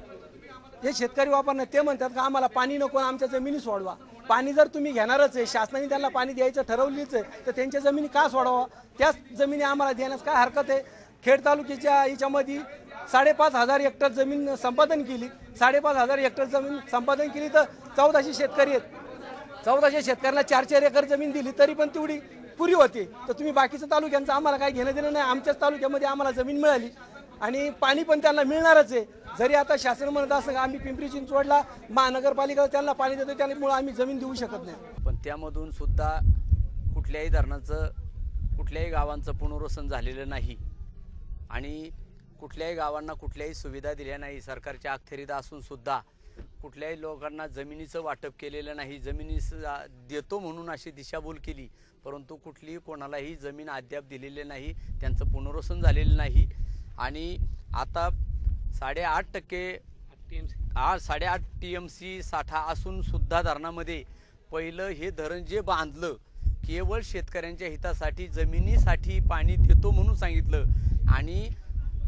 Speaker 12: हे शेतकरी वापरणार, ते म्हणतात का आम्हाला पाणी नको, आमच्या जमिनी सोडवा. पाणी जर तुम्ही घेणारच आहे, शासनाने त्यांना पाणी द्यायचं ठरवलीच आहे, तर त्यांच्या जमिनी का सोडावा. त्याच जमिनी आम्हाला देण्यास काय हरकत आहे. खेड तालुक्याच्या याच्यामध्ये 5,500 हेक्टर जमीन संपादन केली. 5,500 हेक्टर जमीन संपादन केली तर 1400 शेतकरी आहेत. 1400 शेतकऱ्यांना 4-4 एकर जमीन दिली तरी पण तेवढी पुरी होते. तर तुम्ही बाकीच्या तालुक्यांचं आम्हाला काय घेणं देणं नाही. आमच्याच तालुक्यामध्ये आम्हाला जमीन मिळाली आणि पाणी पण त्यांना मिळणारच आहे. जरी आता शासन म्हणत असं का आम्ही पिंपरी चिंचवडला महानगरपालिका त्यांना पाणी देतो, त्यामुळे आम्ही जमीन देऊ शकत नाही.
Speaker 13: पण त्यामधून सुद्धा कुठल्याही धरणाचं, कुठल्याही गावांचं पुनर्वसन झालेलं नाही आणि कुठल्याही गावांना कुठल्याही सुविधा दिल्या नाही. सरकारच्या अखत्यारीत असून सुद्धा कुठल्याही लोकांना जमिनीचं वाटप केलेलं नाही. जमिनी देतो म्हणून अशी दिशाभूल केली, परंतु कुठलीही कोणालाही जमीन अद्याप दिलेली नाही. त्यांचं पुनर्वसन झालेलं नाही आणि आता 8.5 TMC साठा असून सुद्धा धरणामध्ये पहिलं हे धरण जे बांधलं केवळ शेतकऱ्यांच्या हितासाठी, जमिनीसाठी पाणी देतो म्हणून सांगितलं आणि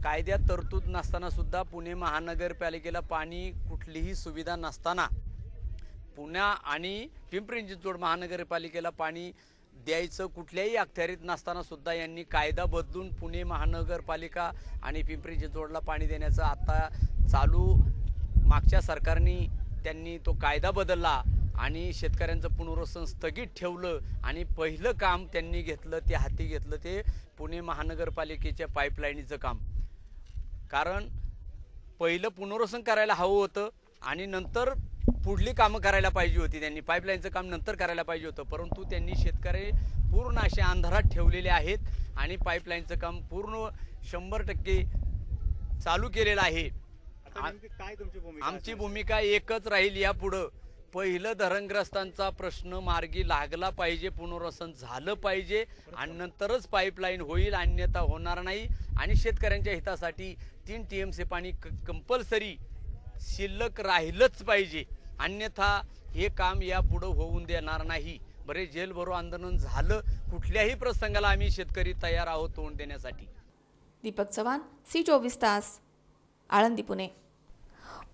Speaker 13: कायद्यात तरतूद नसताना सुद्धा पुणे महानगरपालिकेला पाणी कुठलीही सुविधा नसताना पुणे आणि पिंपरी चिंचवड महानगरपालिकेला पाणी द्यायचं कुठल्याही अखत्यारीत नसताना सुद्धा यांनी कायदा बदलून पुणे महानगरपालिका आणि पिंपरी चिंचवडला पाणी देण्याचं आता चालू मागच्या सरकारने त्यांनी तो कायदा बदलला आणि शेतकऱ्यांचं पुनर्वसन स्थगित ठेवलं आणि पहिलं काम त्यांनी घेतलं ते हाती घेतलं ते पुणे महानगरपालिकेच्या पाईपलाईनीचं काम. कारण पहिलं पुनर्वसन करायला हवं होतं आणि नंतर पुढली कामं करायला पाहिजे होती. त्यांनी पाईपलाईनचं काम नंतर करायला पाहिजे होतं, परंतु त्यांनी शेतकरी पूर्ण असे अंधारात ठेवलेले आहेत आणि पाईपलाईनचं काम पूर्ण 100% चालू केलेलं आहे. आमची भूमिका एकच राहील यापुढं. पहिलं धरणग्रस्तांचा प्रश्न मार्गी लागला पाहिजे, पुनर्वसन झालं पाहिजे आणि नंतरच पाईपलाईन होईल, अन्यथा होणार नाही. आणि शेतकऱ्यांच्या हितासाठी 3 TMC पाणी कंपल्सरी शिल्लक राहिलंच पाहिजे, अन्यथा हे काम यापुढं होऊन देणार नाही. बरे जेल भरो आंदोलन झालं, कुठल्याही प्रसंगाला आम्ही शेतकरी तयार आहोत तोंड देण्यासाठी.
Speaker 1: दीपक चव्हाण, C24 तास, आळंदी, पुणे.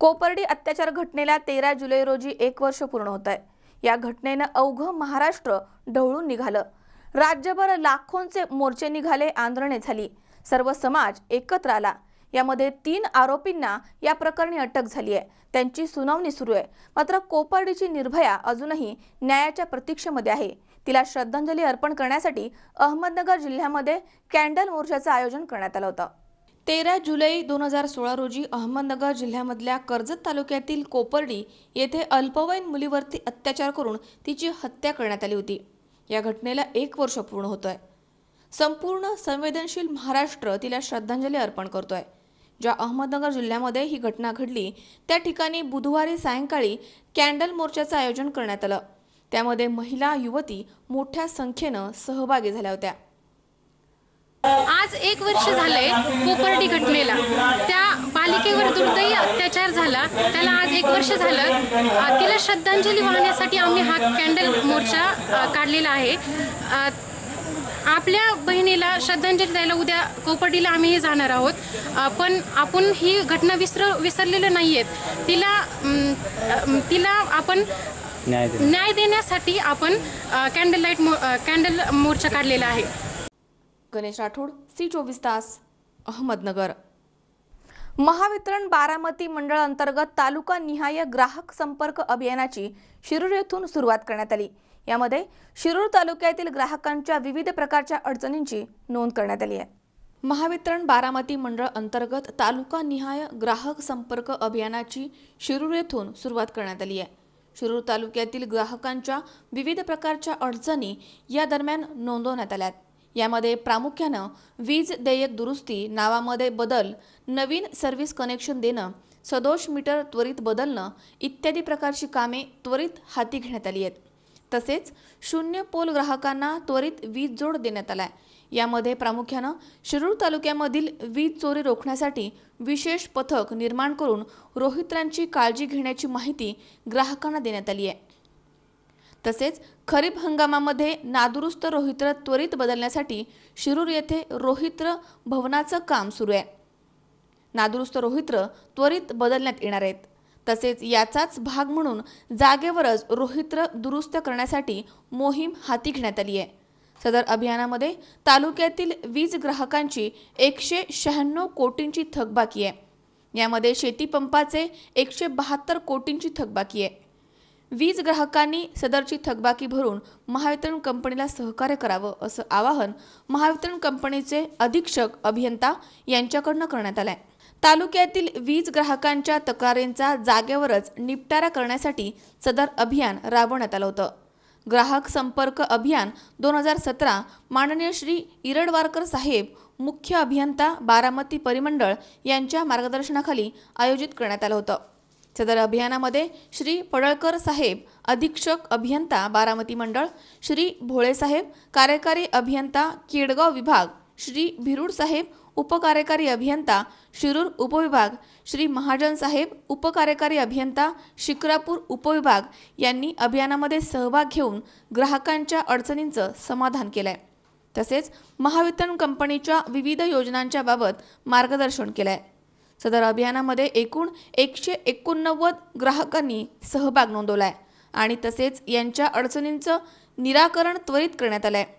Speaker 1: कोपर्डी अत्याचार घटनेला 13 जुलै रोजी 1 वर्ष पूर्ण होत आहे. या घटनेनं अवघं महाराष्ट्र ढवळून निघालं. राज्यभर लाखोंचे मोर्चे निघाले, आंदोलने झाली, सर्व समाज एकत्र आला. यामध्ये 3 आरोपींना या प्रकरणी अटक झाली आहे, त्यांची सुनावणी सुरू आहे. मात्र कोपर्डीची निर्भया अजूनही न्यायाच्या प्रतीक्षेमध्ये आहे. तिला श्रद्धांजली अर्पण करण्यासाठी अहमदनगर जिल्ह्यामध्ये कॅन्डल मोर्चाचं आयोजन करण्यात आलं होतं. 13 जुलै 2016 रोजी अहमदनगर जिल्ह्यामधल्या कर्जत तालुक्यातील कोपर्डी येथे अल्पवयीन मुलीवरती अत्याचार करून तिची हत्या करण्यात आली होती. या घटनेला 1 वर्ष पूर्ण होत आहे. संपूर्ण संवेदनशील महाराष्ट्र तिला श्रद्धांजली अर्पण करतोय. ज्या अहमदनगर जिल्ह्यामध्ये ही घटना घडली त्या ठिकाणी बुधवारी सायंकाळी कॅन्डल मोर्चाचं आयोजन करण्यात आलं. त्यामध्ये महिला युवती मोठ्या संख्येनं सहभागी झाल्या होत्या.
Speaker 14: आज 1 वर्ष झालंय कोपर्डी घटनेला. त्या बालिकेवर दुर्दैवी अत्याचार झाला, त्याला आज 1 वर्ष झालं. तिला श्रद्धांजली वाहण्यासाठी आम्ही हा कॅन्डल मोर्चा काढलेला आहे. आपल्या बहिणीला श्रद्धांजली द्यायला उद्या कोपर्डीला आम्ही जाणार आहोत, पण आपण ही घटना विसरलेलं नाहीये. तिला आपण न्याय देण्यासाठी आपण कॅन्डल मोर्चा काढलेला आहे.
Speaker 1: गणेश राठोड, C24 तास, अहमदनगर. महावितरण बारामती मंडळ अंतर्गत तालुका निहाय ग्राहक संपर्क अभियानाची शिरूर येथून सुरुवात करण्यात आली. यामध्ये शिरूर तालुक्यातील ग्राहकांच्या विविध प्रकारच्या अडचणींची नोंद करण्यात आली आहे. महावितरण बारामती मंडळ अंतर्गत तालुका निहाय ग्राहक संपर्क अभियानाची शिरूर येथून सुरुवात करण्यात आली आहे. शिरूर तालुक्यातील ग्राहकांच्या विविध प्रकारच्या अडचणी या दरम्यान नोंदवण्यात आल्यात. यामध्ये प्रामुख्यानं वीज देयक दुरुस्ती, नावामध्ये बदल, नवीन सर्व्हिस कनेक्शन देणं, सदोष मीटर त्वरित बदलणं इत्यादी प्रकारची कामे त्वरित हाती घेण्यात आली आहेत. तसेच 0 पोल ग्राहकांना त्वरित वीज जोड देण्यात आलाय. यामध्ये प्रामुख्यानं शिरूर तालुक्यामधील वीज चोरी रोखण्यासाठी विशेष पथक निर्माण करून रोहित्रांची काळजी घेण्याची माहिती ग्राहकांना देण्यात आली आहे. तसेच खरीप हंगामामध्ये नादुरुस्त रोहित्र त्वरित बदलण्यासाठी शिरूर येथे रोहित्र भवनाचं काम सुरू आहे. नादुरुस्त रोहित्र त्वरित बदलण्यात येणार आहेत. तसेच याचाच भाग म्हणून जागेवरच रोहित्र दुरुस्त करण्यासाठी मोहीम हाती घेण्यात आली आहे. सदर अभियानामध्ये तालुक्यातील वीज ग्राहकांची 196 कोटींची थकबाकी आहे. यामध्ये शेतीपंपाचे 172 कोटींची थकबाकी आहे. वीज ग्राहकांनी सदरची थकबाकी भरून महावितरण कंपनीला सहकार्य करावं असं आवाहन महावितरण कंपनीचे अधीक्षक अभियंता यांच्याकडून करण्यात आलंय. तालुक्यातील वीज ग्राहकांच्या तक्रारींचा जागेवरच निपटारा करण्यासाठी सदर अभियान राबवण्यात आलं होतं. ग्राहक संपर्क अभियान 2017 माननीय श्री इरडवारकर साहेब, मुख्य अभियंता बारामती परिमंडळ यांच्या मार्गदर्शनाखाली आयोजित करण्यात आलं होतं. सदर अभियानामध्ये श्री पडळकर साहेब, अधीक्षक अभियंता बारामती मंडळ, श्री भोळे साहेब, कार्यकारी अभियंता केडगाव विभाग, श्री भिरूड साहेब, उपकार्यकारी अभियंता शिरूर उपविभाग, श्री महाजन साहेब, उपकार्यकारी अभियंता शिक्रापूर उपविभाग यांनी अभियानामध्ये सहभाग घेऊन ग्राहकांच्या अडचणींचं समाधान केलंय. तसेच महावितरण कंपनीच्या विविध योजनांच्या बाबत मार्गदर्शन केलं आहे। सदर अभियानामध्ये एकूण 189 ग्राहकांनी सहभाग नोंदवला आहे आणि तसेच यांच्या अडचणींचं निराकरण त्वरित करण्यात आलं आहे।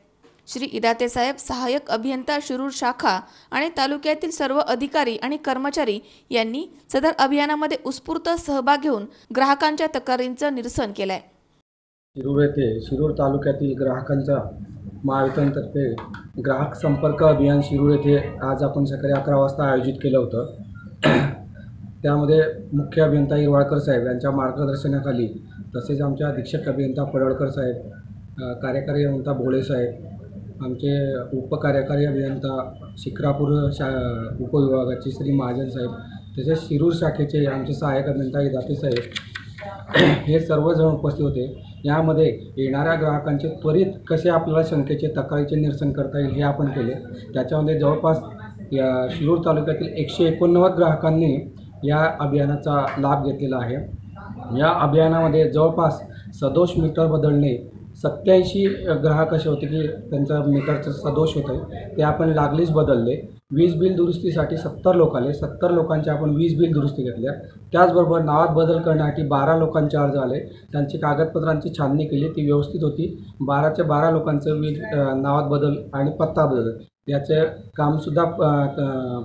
Speaker 1: श्री इदाते साहेब सहाय्यक अभियंता शिरूर शाखा आणि तालुक्यातील सर्व अधिकारी आणि कर्मचारी यांनी सदर अभियानामध्ये उत्स्फूर्त सहभाग घेऊन ग्राहकांच्या तक्रारींचं निरसन केलं आहे।
Speaker 15: शिरूर येथे शिरूर तालुक्यातील ग्राहकांचा महावितरणतर्फे ग्राहक संपर्क अभियान शिरूर येथे आज आपण सकाळी 11 वाजता आयोजित केलं होतं। त्यामध्ये मुख्य अभियंता हिरवाळकर साहेब यांच्या मार्गदर्शनाखाली तसेच आमच्या अधीक्षक अभियंता पडळकर साहेब, कार्यकारी अभियंता भोळे साहेब, आमचे उपकार्यकारी अभियंता शिक्रापूर उपविभागाचे श्री महाजन साहेब, तसेच शिरूर शाखेचे आमचे सहाय्यक अभियंता इदाते साहेब हे सर्वजण उपस्थित होते। यामध्ये येणाऱ्या ग्राहकांचे त्वरित कसे आपल्याला शंकेचे तक्रारीचे निरसन करता येईल हे आपण केले। त्याच्यामध्ये जवळपास या शिरूर तालुक्यातील 189 ग्राहकांनी या अभियानाचा लाभ घेतलेला आहे। या अभियानामध्ये जवळपास सदोष मीटर बदलणे 87 ग्राहक असे होते की त्यांचं मीटरचं सदोष होतं, ते आपण लागलीच बदलले। वीज बिल दुरुस्तीसाठी 70 लोक आले, 70 लोकांचे आपण वीज बिल दुरुस्ती घेतल्या। त्याचबरोबर नावात बदल करण्यासाठी 12 लोकांचे अर्ज आले, त्यांची कागदपत्रांची छाननी केली, ती व्यवस्थित होती। 12च्या 12 लोकांचं वीज नावात बदल आणि पत्ता बदल याचे कामसुद्धा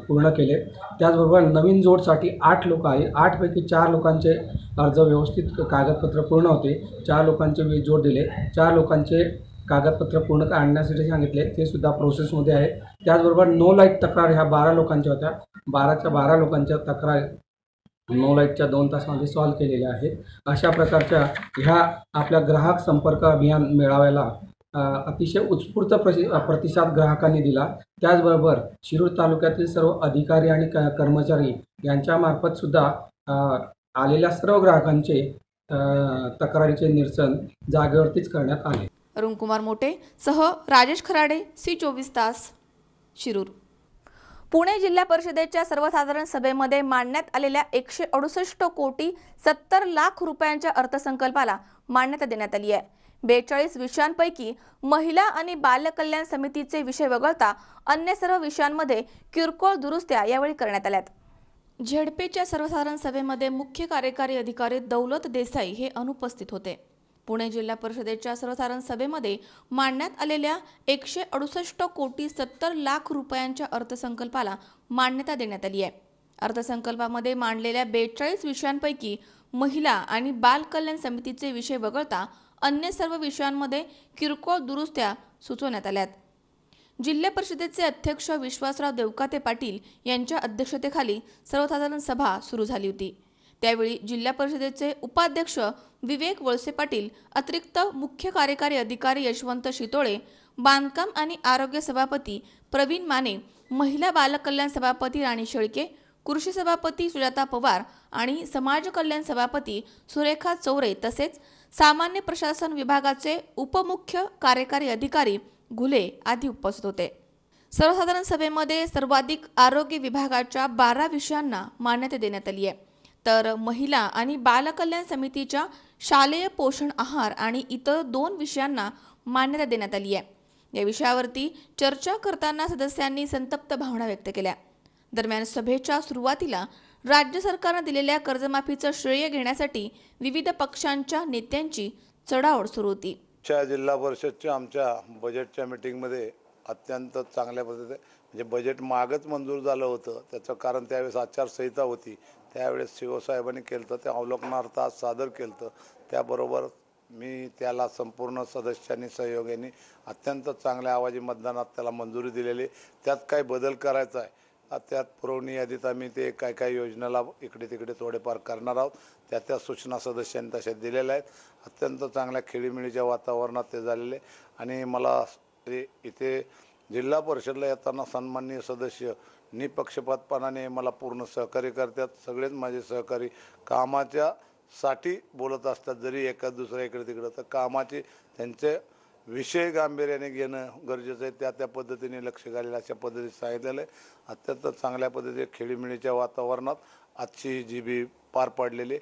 Speaker 15: पूर्ण केले। त्याचबरोबर नवीन जोडसाठी 8 लोक आले, 8 पैकी 4 लोकांचे अर्ज व्यवस्थित कागदपत्र पूर्ण होते, 4 लोकांचे वीज जोड दिले, 4 लोकांचे कागदपत्र पूर्ण आणण्यासाठी सांगितले, ते सुद्धा प्रोसेसमध्ये आहे। त्याचबरोबर नो लाईट तक्रार ह्या 12 लोकांच्या होत्या, 12च्या 12 लोकांच्या तक्रार नो लाईटच्या 2 तासामध्ये सॉल्व्ह केलेल्या आहेत। अशा प्रकारच्या ह्या आपल्या ग्राहक संपर्क अभियान मेळाव्याला अतिशय उत्स्फूर्त प्रतिसाद ग्राहकांनी दिला। त्याचबरोबर शिरूर तालुक्यातील सर्व अधिकारी आणि कर्मचारी यांच्यामार्फत सुद्धा आलेल्या सर्व ग्राहकांचे तक्रारीचे निरसन जागेवरतीच करण्यात आले।
Speaker 1: अरुण कुमार मोटे सह राजेश खराडे, C24 तास, शिरूर। पुणे जिल्हा परिषदेच्या सर्वसाधारण सभेमध्ये मांडण्यात आलेल्या 168 कोटी 70 लाख रुपयांच्या अर्थसंकल्पाला मान्यता देण्यात आली आहे। 42 विषयांपैकी महिला आणि बाल कल्याण समितीचे विषय वगळता अन्य सर्व विषयांमध्ये किरकोळ दुरुस्त्या यावेळी करण्यात आल्यात। झेडपीच्या सर्वसाधारण सभेमध्ये मुख्य कार्यकारी अधिकारी दौलत देसाई हे अनुपस्थित होते। पुणे जिल्हा परिषदेच्या सर्वसाधारण सभेमध्ये मांडण्यात आलेल्या 168 कोटी 70 लाख रुपयांच्या अर्थसंकल्पाला मान्यता देण्यात आली आहे। अर्थसंकल्पामध्ये मांडलेल्या 42 विषयांपैकी महिला आणि बाल कल्याण समितीचे विषय वगळता अन्य सर्व विषयांमध्ये किरकोळ दुरुस्त्या सुचवण्यात आल्यात। जिल्हा परिषदेचे अध्यक्ष विश्वासराव देवकाते पाटील यांच्या अध्यक्षतेखाली सर्वसाधारण सभा सुरू झाली होती। त्यावेळी जिल्हा परिषदेचे उपाध्यक्ष विवेक वळसे पाटील, अतिरिक्त मुख्य कार्यकारी अधिकारी यशवंत शितोळे, बांधकाम आणि आरोग्य सभापती प्रवीण माने, महिला बाल कल्याण सभापती राणी शेळके, कृषी सभापती सुजाता पवार आणि समाज कल्याण सभापती सुरेखा चौरे तसेच सामान्य प्रशासन विभागाचे उपमुख्य कार्यकारी अधिकारी घुले आदी उपस्थित होते। सर्वसाधारण सभेमध्ये सर्वाधिक आरोग्य विभागाच्या 12 विषयांना मान्यता देण्यात आली आहे, तर महिला आणि बाल कल्याण समितीच्या शालेय पोषण आहार आणि इतर 2 विषयांना मान्यता देण्यात आली आहे। या विषयावरती चर्चा करताना सदस्यांनी संतप्त भावना व्यक्त केल्या। दरम्यान सभेच्या सुरुवातीला राज्य सरकारने दिलेल्या कर्जमाफीचं श्रेय घेण्यासाठी विविध पक्षांच्या नेत्यांची चढाओढ सुरू होती।
Speaker 16: जिल्हा परिषदच्या आमच्या बजेटच्या मीटिंगमध्ये अत्यंत चांगल्या पद्धतीने म्हणजे बजेट मागच मंजूर झालं होतं, त्याचं कारण त्यावेळेस आचारसंहिता होती, त्यावेळेस शिवसाहेबांनी केलं होतं, ते अवलोकनार्थ आज सादर केलं होतं। त्याबरोबर मी त्याला संपूर्ण सदस्यांनी सहयोगाने अत्यंत चांगल्या आवाजी मतदानात त्याला मंजुरी दिलेली। त्यात काही बदल करायचा आहे, त्यात पुरवणी यादीत आम्ही ते काय योजनेला इकडे तिकडे थोडेफार करणार आहोत, त्या सूचना सदस्यांनी तशा दिलेल्या आहेत। अत्यंत चांगल्या खेळीमेळीच्या वातावरणात ते झालेले आणि मला इथे जिल्हा परिषदला येताना सन्माननीय सदस्य निपक्षपातपणाने मला पूर्ण सहकार्य करतात। सगळेच माझे सहकारी कामाच्या साठी बोलत असतात, जरी एका दुसऱ्या इकडे तिकडे, तर कामाचे त्यांचे विषय गांभीर्याने घेणं गरजेचं आहे, त्या पद्धतीने लक्ष घालेलं अशा पद्धतीने सांगितलेलं आहे। अत्यंत चांगल्या पद्धतीने खेळीमेळीच्या वातावरणात आजची जीबी पार पडलेली।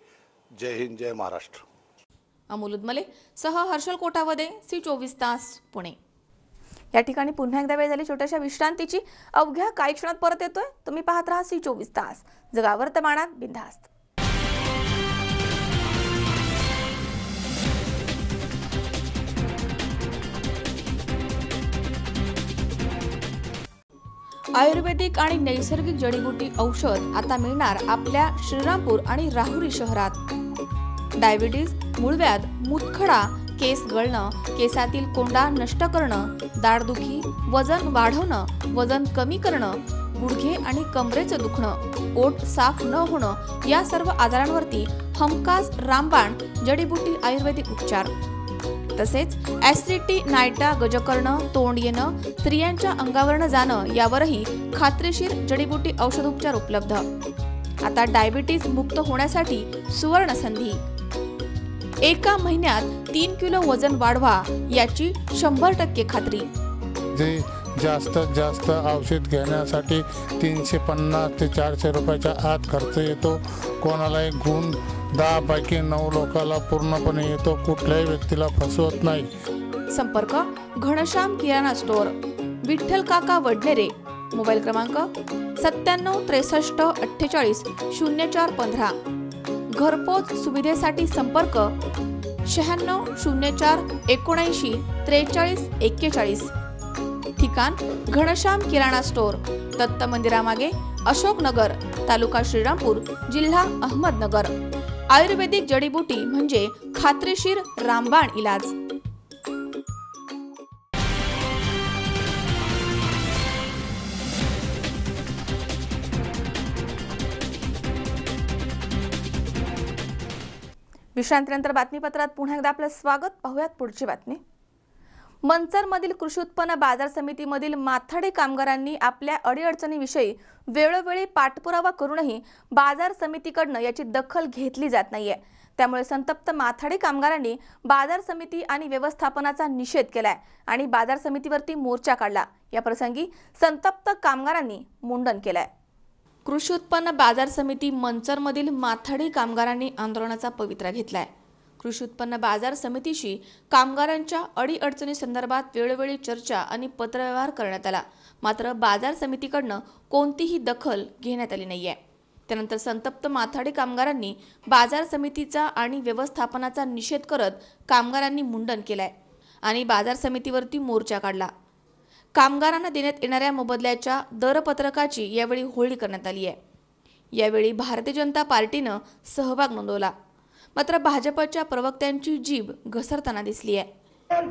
Speaker 16: जय हिंद, जय महाराष्ट्र।
Speaker 1: अमोल उदमले सह हर्षल कोटावदे, C24 तास, पुणे। या ठिकाणी पुन्हा एकदा वेळ झाली छोट्याशा विश्रांतीची. अवघ्या काही क्षणात परत येतोय. तुम्ही पाहत राहा C24 तास, जगा वर्तमानात बिनधास्त. आयुर्वेदिक आणि नैसर्गिक जडीबुटी औषध आता मिळणार आपल्या श्रीरामपूर आणि राहुरी शहरात. डायबिटीज, मूळव्याध, मूतखडा, केस गळणं, केसातील कोंडा नष्ट करणं, दाढदुखी, वजन वाढवणं, वजन कमी करणं, गुडघे आणि कमरेचं दुखणं, पोट साफ न होणं या सर्व आजारांवरती हमखास रामबाण जडीबुटी आयुर्वेदिक उपचार. तसेच ऍसिडिटी, नायटा, गजकर्ण, तोंड येणं, स्त्रियांच्या अंगावरनं जाणं यावरही खात्रीशीर जडीबुटी औषधोपचार उपलब्ध. आता डायबिटीज मुक्त होण्यासाठी सुवर्ण संधी. एका महिन्यात 3 किलो वजन वाढवा याची 100% खात्री.
Speaker 2: जे जास्तीत जास्त औषध घेण्यासाठी 350 ते 400 रुपयाच्या आत खर्च येतो. कोणालाही गुण 10 पैकी 9 लोकांना पूर्णपणे येतो. कुठल्याही व्यक्तीला फसवत नाही.
Speaker 1: संपर्क घनश्याम किराणा स्टोअर, विठ्ठल काका वडनेरे. मोबाईल क्रमांक 97 63 48 0415. घरपोच सुविधेसाठी संपर्क 96 04 79 43 41. ठिकाण घनश्याम किराणा स्टोअर, दत्त मंदिरामागे, अशोकनगर, तालुका श्रीरामपूर, जिल्हा अहमदनगर. आयुर्वेदिक जडीबुटी म्हणजे खात्रीशीर रामबाण इलाज. विश्रांतीनंतर बातमीपत्रात पुन्हा एकदा आपलं स्वागत. पाहूयात पुढची बातमी. मंचरमधील कृषी उत्पन्न बाजार समितीमधील माथाडी कामगारांनी आपल्या अडीअडचणीविषयी वेळोवेळी पाठपुरावा करूनही बाजार समितीकडून याची दखल घेतली जात नाहीये. त्यामुळे संतप्त माथाडी कामगारांनी बाजार समिती आणि व्यवस्थापनाचा निषेध केलाय आणि बाजार समितीवरती मोर्चा काढला. या प्रसंगी संतप्त कामगारांनी मुंडन केलंय. कृषी उत्पन्न बाजार समिती मंचरमधील माथाडी कामगारांनी आंदोलनाचा पवित्रा घेतलाय. कृषी उत्पन्न बाजार समितीशी कामगारांच्या अडीअडचणी संदर्भात वेळोवेळी चर्चा आणि पत्रव्यवहार करण्यात आला. मात्र बाजार समितीकडून कोणतीही दखल घेण्यात आली नाहीये. त्यानंतर संतप्त माथाडी कामगारांनी बाजार समितीचा आणि व्यवस्थापनाचा निषेध करत कामगारांनी मुंडन केलंय आणि बाजार समितीवरती मोर्चा काढला. कामगारांना देण्यात येणाऱ्या मोबदल्याच्या दरपत्रकाची यावेळी होळी करण्यात आली आहे. यावेळी भारतीय जनता पार्टीनं सहभाग नोंदवला. मात्र भाजपच्या प्रवक्त्यांची जीभ घसरताना दिसली आहे.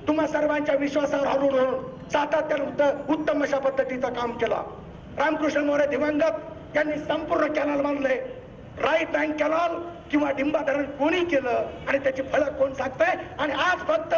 Speaker 17: तुम्हा सर्वांच्या विश्वासावर हरून सातत्यानं उत्तम अशा पद्धतीचं काम केलं. रामकृष्ण मोरे दिवंगत यांनी संपूर्ण कॅनल बांधले. राईट बँक कॅनल किंवा डिंबा धरण कोणी केलं आणि त्याची फळं कोण सांगतंय. आणि आज फक्त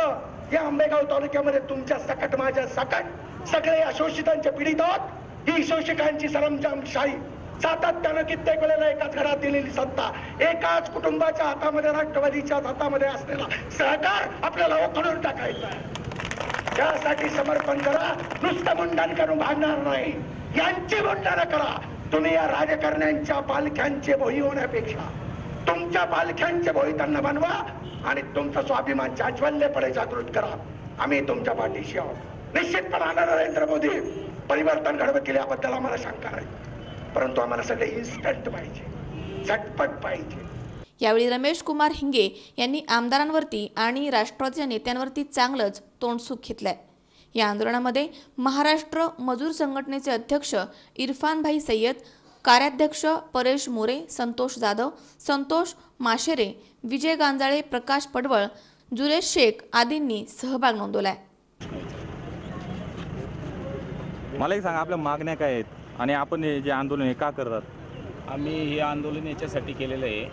Speaker 17: या आंबेगाव तालुक्यामध्ये तुमच्या सकट माझ्या सकट सगळे अशोषितांचे पीडित आहोत. ही शोषकांची सरंजामशाही सातत्यानं कित्येक वेळेला एकाच घरात दिलेली सत्ता, एकाच कुटुंबाच्या हातामध्ये, राष्ट्रवादीच्या हातामध्ये असलेला सहकार आपल्याला ओखडून टाकायचा आहे. त्यासाठी समर्पण करा. नुसतं मुंडन करून भागणार नाही. यांची मुंडन करा. तुम्ही या राजकारण्यांच्या पालख्यांचे भोई होण्यापेक्षा तुमच्या पालख्यांचे भोई त्यांना बनवा आणि तुमचा स्वाभिमान जाज्वल्यपणे जागृत करा. आम्ही तुमच्या पाठीशी आहोत. निश्चितपणे नरेंद्र मोदी परिवर्तन घडवतील याबद्दल आम्हाला शंका नाही. परंतु आम्हाला सगळे इन्स्टंट पाहिजे, झटपट पाहिजे.
Speaker 1: यावेळी रमेश कुमार हिंगे यांनी आमदारांवरती आणि राष्ट्रवादीच्या नेत्यांवरती चांगलंच तोंडसुख घेतलंय. या आंदोलनामध्ये महाराष्ट्र मजूर संघटनेचे अध्यक्ष इरफानभाई सय्यद, कार्याध्यक्ष परेश मोरे, संतोष जाधव, संतोष माशेरे, विजय गांजाळे, प्रकाश पडवळ, जुरेश शेख आदींनी सहभाग नोंदवलाय.
Speaker 18: मला एक सांगा, आपल्या मागण्या काय आहेत आणि आपण हे जे आंदोलन हे का करतात?
Speaker 19: आम्ही हे आंदोलन याच्यासाठी केलेलं आहे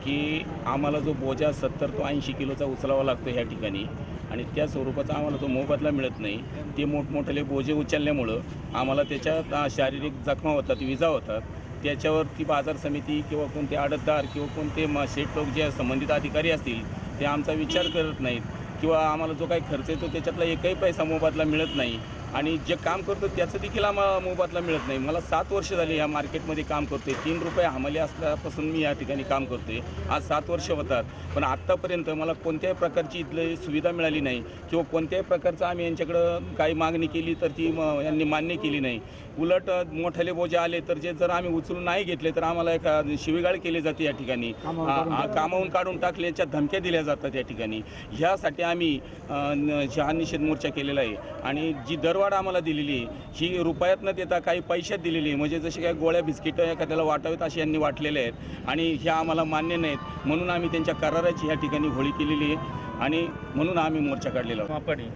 Speaker 19: की आम्हाला जो बोजा 70 ते 80 किलोचा उचलावा लागतो ह्या ठिकाणी आणि त्या स्वरूपाचा आम्हाला तो मोबदला मिळत नाही. ते मोठमोठे बोजे उचलल्यामुळं आम्हाला त्याच्यात शारीरिक जखमा होतात, विजा होतात. त्याच्यावरती बाजार समिती किंवा कोणते आडतदार किंवा कोणते शेठ लोक जे संबंधित अधिकारी असतील ते आमचा विचार करत नाहीत किंवा आम्हाला जो काही खर्च येतो त्याच्यातला एकही पैसा मोबदला मिळत नाही. आणि जे काम करतो त्याचं देखील आम्हाला मोबदला मिळत नाही. मला 7 वर्ष झाली या मार्केटमध्ये काम करतोय. 3 रुपये हमाली असल्यापासून मी या ठिकाणी काम करतोय. आज 7 वर्ष होतात, पण आत्तापर्यंत मला कोणत्याही प्रकारची इथली सुविधा मिळाली नाही किंवा कोणत्याही प्रकारचं आम्ही यांच्याकडं काही मागणी केली तर ती यांनी मान्य केली नाही. उलट मोठाले बोजे आले तर जे जर आम्ही उचलून नाही घेतले तर आम्हाला एक शिवीगाळ केली जाते. या ठिकाणी कामावून काढून टाकल्याच्या धमक्या दिल्या जातात या ठिकाणी. ह्यासाठी आम्ही हा निषेध मोर्चा केलेला आहे. आणि जी दरवाढ आम्हाला दिलेली आहे ही रुपयात न देता काही पैशात दिलेली आहे. म्हणजे जसे काही गोळ्या बिस्किट एखाद्याला वाटावेत असे यांनी वाटलेले आहेत आणि ह्या आम्हाला मान्य नाहीत. म्हणून आम्ही त्यांच्या कराराची या ठिकाणी होळी केलेली आहे आणि म्हणून आम्ही मोर्चा काढलेला आहोत.
Speaker 20: मापाडी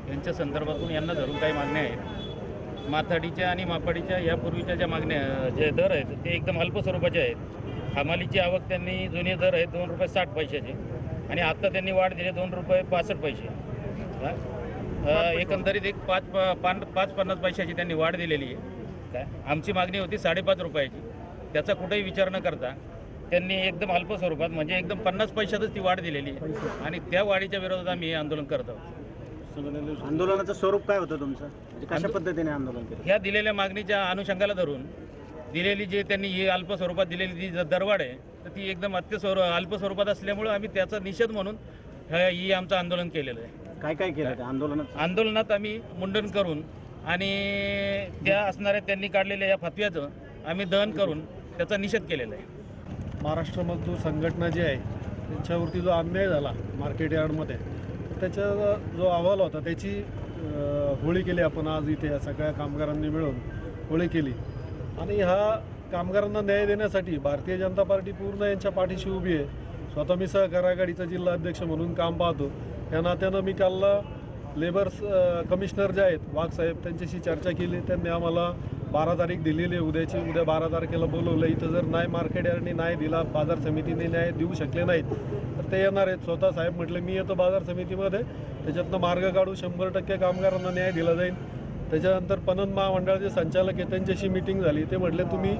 Speaker 20: यांच्या संदर्भातून यांना धरून काही मागण्या आहेत. माथाडीच्या आणि मापाडीच्या यापूर्वीच्या ज्या मागण्या जे दर आहेत ते एकदम अल्प स्वरूपाचे आहेत. हमालीची आवक त्यांनी जुने दर आहेत 2 रुपये 60 पैशाचे आणि आत्ता त्यांनी वाढ दिली 2 रुपये 65 पैसे. एकंदरीत एक 5.50 पैशाची त्यांनी वाढ दिलेली आहे. काय आमची मागणी होती 5.5 रुपयाची. त्याचा कुठेही विचार न करता त्यांनी एकदम अल्प स्वरूपात म्हणजे एकदम 50 पैशातच ती वाढ दिलेली आहे आणि त्या वाढीच्या विरोधात आम्ही हे आंदोलन करत आहोत.
Speaker 21: आंदोलनाचं स्वरूप काय होतं तुमचं, म्हणजे कशा पद्धतीने आंदोलन केलं?
Speaker 20: ह्या दिलेल्या मागणीच्या अनुषंगाला धरून दिलेली जे त्यांनी ही अल्प स्वरूपात दिलेली जी दरवाढ आहे तर ती एकदम अल्प स्वरूपात असल्यामुळे आम्ही त्याचा निषेध म्हणून ही आमचं आंदोलन केलेलं आहे.
Speaker 21: काय काय केलं त्या
Speaker 20: आंदोलनात आम्ही मुंडन करून आणि त्या असणाऱ्या त्यांनी काढलेल्या या फतव्याचं आम्ही दहन करून त्याचा निषेध केलेला आहे.
Speaker 22: महाराष्ट्र मजदूर संघटना जी आहे त्यांच्यावरती जो अन्याय झाला मार्केट यार्डमध्ये त्याचा जो अहवाल होता त्याची होळी केली आपण आज इथे या सगळ्या कामगारांनी मिळून होळी केली. आणि ह्या कामगारांना न्याय देण्यासाठी भारतीय जनता पार्टी पूर्ण यांच्या पाठीशी उभी आहे. स्वतः मी सहकार आघाडीचा जिल्हा अध्यक्ष म्हणून काम पाहतो. या नात्यानं मी काल लेबर कमिशनर जे आहेत वाघसाहेब त्यांच्याशी चर्चा केली. त्यांनी आम्हाला 12 तारीख दिलेली आहे उद्याची. उद्या 12 तारखेला बोलवलं. इथं जर नाही मार्केट यार्डनी नाही दिला, बाजार समितीने न्याय देऊ शकले नाहीत तर ते येणार आहेत. स्वतः साहेब म्हटले मी येतो बाजार समितीमध्ये, त्याच्यातनं मार्ग काढू, 100% कामगारांना न्याय दिला जाईल. त्याच्यानंतर पणन महामंडळाचे संचालक आहे त्यांच्याशी मीटिंग झाली. ते म्हटले तुम्ही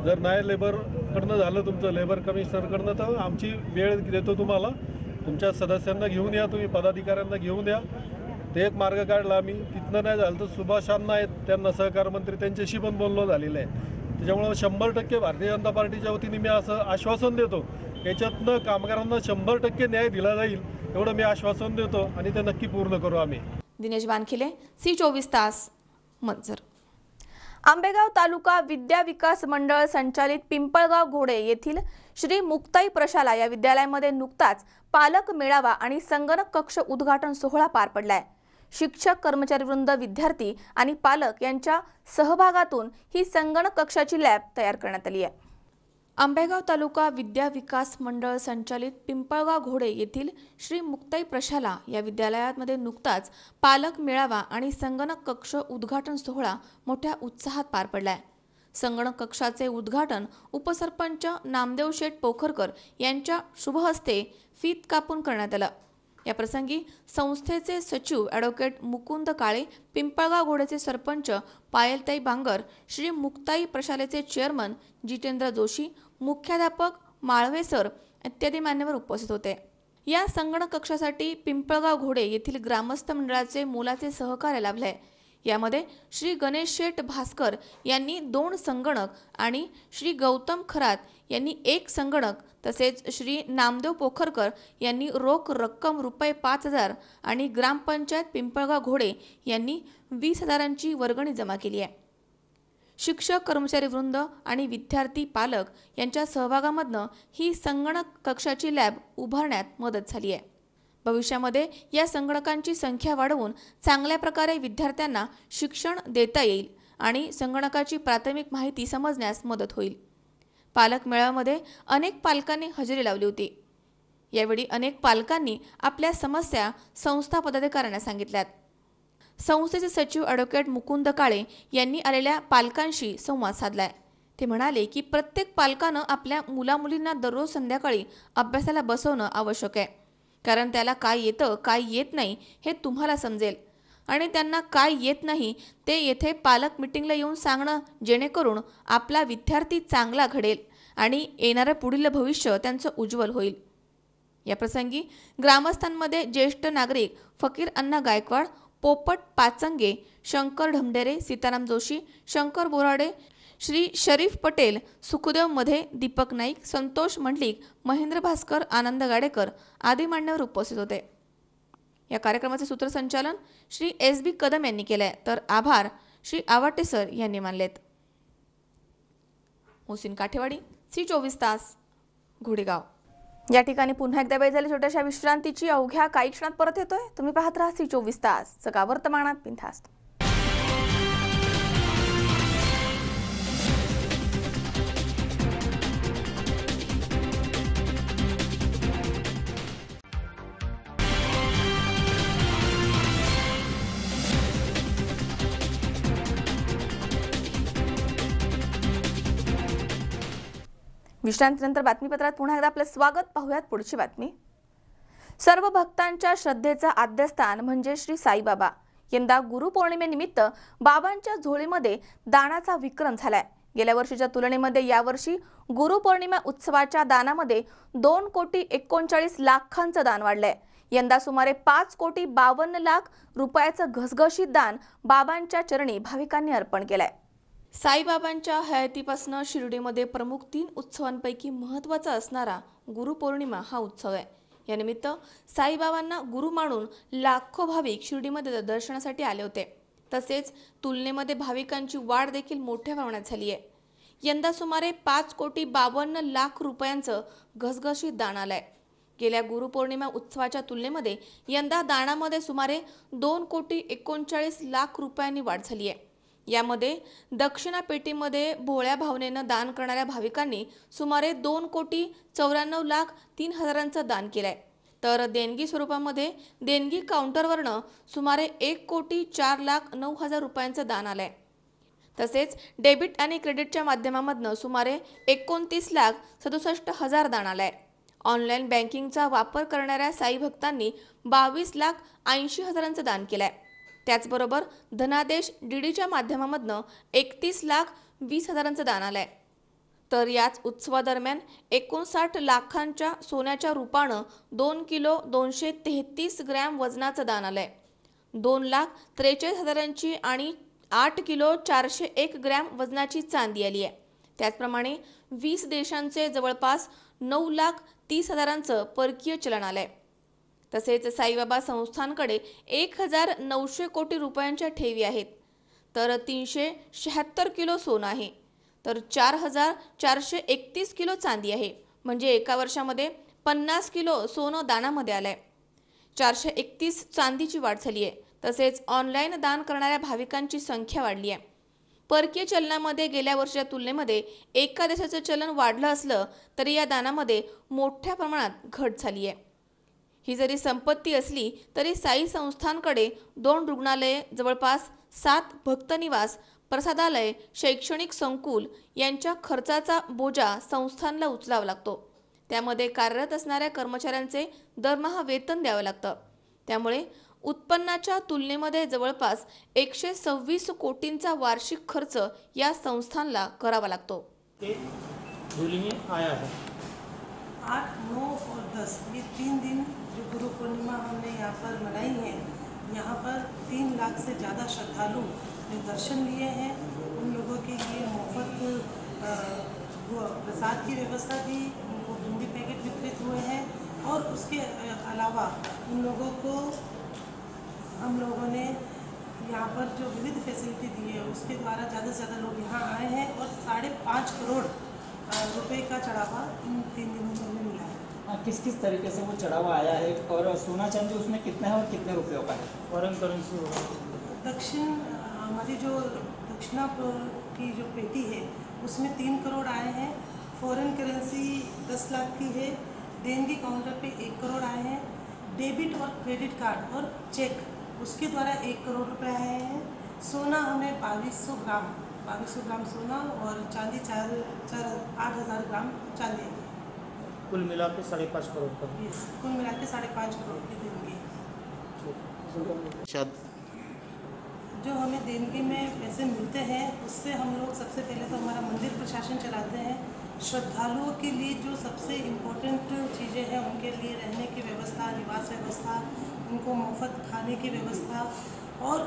Speaker 22: जर नाही लेबरकडनं झालं तुमचं लेबर कमिशनरकडनं तर आमची वेळ देतो तुम्हाला, तुमच्या सदस्यांना घेऊन या, तुम्ही पदाधिकाऱ्यांना घेऊन या. ते एक मार्ग काढला आम्ही. तिथनं नाही झालं तर सुभाष अण्णा आहेत त्यांना सहकार मंत्री त्यांच्याशी पण बोलणं झालेलं आहे. त्याच्यामुळं 100% भारतीय जनता पार्टीच्या वतीने मी असं आश्वासन देतो याच्यातनं कामगारांना 100% न्याय दिला जाईल एवढं मी आश्वासन देतो आणि ते नक्की पूर्ण करू आम्ही.
Speaker 1: दिनेश वानखिले, C24 तास, मंचर. आंबेगाव तालुका विद्या विकास मंडळ संचालित पिंपळगाव घोडे येथील श्री मुक्ताई प्रशाला या विद्यालयामध्ये नुकताच पालक मेळावा आणि संगणक कक्ष उद्घाटन सोहळा पार पडलाय. शिक्षक, कर्मचारी वृंद, विद्यार्थी आणि पालक यांच्या सहभागातून ही संगणक कक्षाची लॅब तयार करण्यात आली आहे. आंबेगाव तालुका विद्या विकास मंडळ संचालित पिंपळगाव घोडे येथील श्री मुक्ताई प्रशाला या विद्यालयामध्ये नुकताच पालक मेळावा आणि संगणक कक्ष उद्घाटन सोहळा मोठ्या उत्साहात पार पडलाय. संगणक कक्षाचे उद्घाटन उपसरपंच नामदेव शेठ पोखरकर यांच्या शुभहस्ते फीत कापून करण्यात आलं. या प्रसंगी संस्थेचे सचिव ॲडव्होकेट मुकुंद काळे, पिंपळगाव घोडेचे सरपंच पायलताई बांगर, श्री मुक्ताई प्रशालेचे चेअरमन जितेंद्र जोशी, मुख्याध्यापक माळवे सर इत्यादी मान्यवर उपस्थित होते. या संगणक कक्षासाठी पिंपळगाव घोडे येथील ग्रामस्थ मंडळाचे मोलाचे सहकार्य लाभले. यामध्ये श्री गणेश शेठ भास्कर यांनी 2 संगणक आणि श्री गौतम खरात यांनी 1 संगणक तसेच श्री नामदेव पोखरकर यांनी रोख रक्कम रुपये 5,000 आणि ग्रामपंचायत पिंपळगाव घोडे यांनी 20,000ची वर्गणी जमा केली आहे. शिक्षक, कर्मचारी वृंद आणि विद्यार्थी पालक यांच्या सहभागामधनं ही संगणक कक्षाची लॅब उभारण्यात मदत झाली आहे. भविष्यामध्ये या संगणकांची संख्या वाढवून चांगल्या प्रकारे विद्यार्थ्यांना शिक्षण देता येईल आणि संगणकाची प्राथमिक माहिती समजण्यास मदत होईल. पालक मेळाव्यामध्ये अनेक पालकांनी हजेरी लावली होती. यावेळी अनेक पालकांनी आपल्या समस्या संस्था पदाधिकाऱ्यांना सांगितल्यात. संस्थेचे सचिव ॲडव्होकेट मुकुंद काळे यांनी आलेल्या पालकांशी संवाद साधलाय. ते म्हणाले की प्रत्येक पालकानं आपल्या मुलामुलींना दररोज संध्याकाळी अभ्यासाला बसवणं आवश्यक आहे, कारण त्याला काय येतं काय येत नाही हे तुम्हाला समजेल आणि त्यांना काय येत नाही ते येथे पालक मीटिंगला येऊन सांगणं, जेणेकरून आपला विद्यार्थी चांगला घडेल आणि येणारं पुढील भविष्य त्यांचं उज्ज्वल होईल. या प्रसंगी ग्रामस्थांमध्ये ज्येष्ठ नागरिक फकीर अण्णा गायकवाड, पोपट पाचंगे, शंकर ढमढेरे, सीताराम जोशी, शंकर बोराडे, श्री शरीफ पटेल, सुखदेव मधे, दीपक नाईक, संतोष मंडलिक, महेंद्र भास्कर, आनंद गाडेकर आदी मान्यवर उपस्थित होते. या कार्यक्रमाचे सूत्रसंचालन श्री SB कदम यांनी केले, तर आभार श्री आवाटे सर यांनी मानलेत. मोसिन काठेवाडी, C24 तास, घोडेगाव. या ठिकाणी पुन्हा एकदा वेळ झाली छोट्याशा विश्रांतीची. अवघ्या काही क्षणात परत येतोय. तुम्ही पाहत राहा C24 तास, सगळा वर्तमानात बिनधास्त. विश्रांतीनंतर बातमीपत्रात पुन्हा एकदा आपलं स्वागत. पाहूयात पुढची बातमी. सर्व भक्तांच्या श्रद्धेचं आद्यस्थान म्हणजे श्री साईबाबा. यंदा गुरुपौर्णिमेनिमित्त बाबांच्या झोळीमध्ये दानाचा विक्रम झालाय. गेल्या वर्षीच्या तुलनेमध्ये यावर्षी गुरुपौर्णिमा उत्सवाच्या दानामध्ये 2,39,00,000 दान वाढलंय. यंदा सुमारे 5,52,00,000 रुपयाचं घसघशीत दान बाबांच्या चरणी भाविकांनी अर्पण केलंय. साईबाबांच्या हयातीपासून शिर्डीमध्ये प्रमुख 3 उत्सवांपैकी महत्त्वाचा असणारा गुरुपौर्णिमा हा उत्सव आहे. यानिमित्त साईबाबांना गुरु मानून लाखो भाविक शिर्डीमध्ये दर्शनासाठी आले होते. तसेच तुलनेमध्ये भाविकांची वाढ देखील मोठ्या प्रमाणात झाली आहे. यंदा सुमारे 5,52,00,000 रुपयांचं घसघशीत दान आलंय. गेल्या गुरुपौर्णिमा उत्सवाच्या तुलनेमध्ये यंदा दानामध्ये सुमारे 2,39,00,000 रुपयांनी वाढ झाली आहे. यामध्ये दक्षिणा पेटीमध्ये भोळ्या भावनेनं दान करणाऱ्या भाविकांनी सुमारे 2,94,03,000 दान केलंय. तर देणगी स्वरूपामध्ये देणगी काउंटरवरनं सुमारे 1,04,09,000 रुपयांचं दान आलंय. तसेच डेबिट आणि क्रेडिटच्या माध्यमामधनं सुमारे 29,67,000 दान आलंय. ऑनलाईन बँकिंगचा वापर करणाऱ्या साई भक्तांनी 22,80,000 दान केलंय. त्याचबरोबर धनादेश डीडीच्या माध्यमामधनं 31,20,000 दान आलंय. तर याच उत्सवादरम्यान 59 लाखांच्या सोन्याच्या रूपानं 2 किलो 233 ग्रॅम वजनाचं दान आलंय. 2,43,000 आणि 8 किलो 401 ग्रॅम वजनाची चांदी आली आहे. त्याचप्रमाणे 20 देशांचे जवळपास 9,30,000 परकीय चलन आलंय. तसेच साईबाबा संस्थानकडे 1,900 कोटी रुपयांच्या ठेवी आहेत. तर 376 किलो सोनं आहे. तर 4,431 किलो चांदी आहे. म्हणजे एका वर्षामध्ये 50 किलो सोनं दानामध्ये आलंय. 431 चांदीची वाढ झाली आहे. तसेच ऑनलाईन दान करणाऱ्या भाविकांची संख्या वाढली आहे. परकीय चलनामध्ये गेल्या वर्षाच्या तुलनेमध्ये एका देशाचं चलन वाढलं असलं तरी या दानामध्ये मोठ्या प्रमाणात घट झाली आहे. ही जरी संपत्ती असली तरी साई संस्थानकडे 2 रुग्णालये, जवळपास 7 भक्तनिवास, प्रसादालय, शैक्षणिक संकुल यांच्या खर्चाचा बोजा संस्थानला उचलावा लागतो. त्यामध्ये कार्यरत असणाऱ्या कर्मचाऱ्यांचे दरमहा वेतन द्यावं लागतं. त्यामुळे उत्पन्नाच्या तुलनेमध्ये जवळपास 126 कोटींचा वार्षिक खर्च या संस्थानला करावा लागतो.
Speaker 3: 8, 9 और 10 ये 3 दिन जो गुरु पूर्णिमा हमने यहाँ पर मनाई है, यहाँ पर 3 लाख से ज़्यादा श्रद्धालु ने दर्शन लिए हैं. उन लोगों के लिए मुफ्त प्रसाद की व्यवस्था थी, उनको बूंदी पैकेट वितरित हुए हैं और उसके अलावा उन लोगों को हम लोगों ने यहाँ पर जो विविध फैसिलिटी दी है उसके द्वारा ज़्यादा से ज़्यादा लोग यहाँ आए हैं और 5.5 करोड़ रुपए का चढ़ावा इन 3 दिनों में मिला है.
Speaker 21: किस किस तरीके से वो चढ़ावा आया है और सोना चांदी उसमें कितना है और कितने रुपयों का है? फॉरेन करेंसी
Speaker 3: दक्षिण हमारी जो दक्षिणा की जो पेटी है उसमें 3 करोड़ आए हैं. फॉरेन करेंसी 10 लाख की है. देनगी काउंटर पे 1 करोड़ आए हैं. डेबिट और क्रेडिट कार्ड और चेक उसके द्वारा 1 करोड़ रुपए आए हैं. सोना हमें 2200 ग्राम सोना और चांदी 8,000 ग्राम चांदी.
Speaker 21: कुल मिला के 5.5 करोड़ का.
Speaker 3: कुल मिला के 5.5 करोड़ की देंगे. जो हमें देनगी में पैसे मिलते हैं उससे हम लोग सबसे पहले तो हमारा मंदिर प्रशासन चलाते हैं. श्रद्धालुओं के लिए जो सबसे इम्पोर्टेंट चीज़ें हैं उनके लिए रहने की व्यवस्था, निवास व्यवस्था, उनको मुफ्त खाने की व्यवस्था और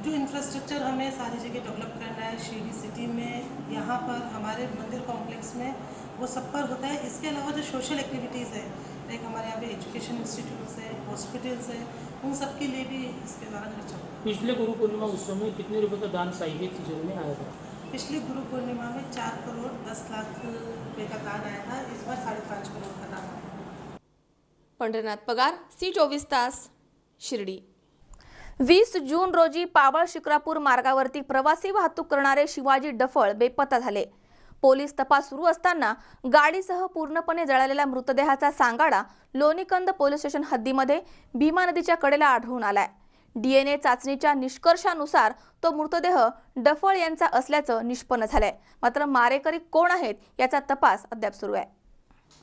Speaker 3: जो इंफ्रास्ट्रक्चर हमें सारी जगह डेवलप करना है, शिरडी सिटी में, यहाँ पर हमारे मंदिर कॉम्प्लेक्स में, वो सब पर होता है। इसके अलावा जो सोशल एक्टिविटीज़ है, लाइक हमारे यहाँ पे एजुकेशन इंस्टीट्यूट्स है, हॉस्पिटल्स है, उन सब के लिए भी इसके द्वारा खर्चा होता है।
Speaker 4: पिछले गुरु पूर्णिमा उत्सव में कितने रुपए का दान साहित्य तिजोरी में आया था?
Speaker 3: पिछले गुरु पूर्णिमा में 4 करोड़ 10 लाख रुपये का दान आया था। इस बार 5.5 करोड़ का दान आया।
Speaker 1: पंढरनाथ पगार, C24 तास, शिर्डी। 20 जून रोजी पावळ शिक्रापूर मार्गावरती प्रवासी वाहतूक करणारे शिवाजी डफळ बेपत्ता झाले। पोलीस तपास सुरू असताना गाडीसह पूर्णपणे जळालेल्या मृतदेहाचा सांगाडा लोणीकंद पोलीस स्टेशन हद्दीमध्ये भीमा नदीच्या कडेला आढळून आलाय। DNA चाचणीच्या निष्कर्षानुसार तो मृतदेह डफळ यांचा असल्याचं निष्पन्न झालंय। मात्र मारेकरी कोण आहेत याचा तपास अद्याप सुरू आहे।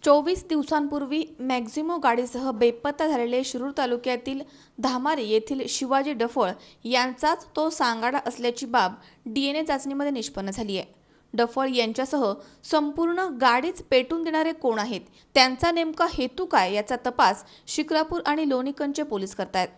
Speaker 1: 24 दिवसांपूर्वी मॅक्झिमो गाडीसह बेपत्ता झालेले शिरूर तालुक्यातील धामारी येथील शिवाजी डफळ यांचाच तो सांगाडा असल्याची बाब DNA चाचणीमध्ये निष्पन्न झाली आहे। डफळ यांच्यासह संपूर्ण गाडीच पेटून देणारे कोण आहेत, त्यांचा नेमका हेतू काय याचा तपास शिक्रापूर आणि लोणीकंदचे पोलीस करतायत।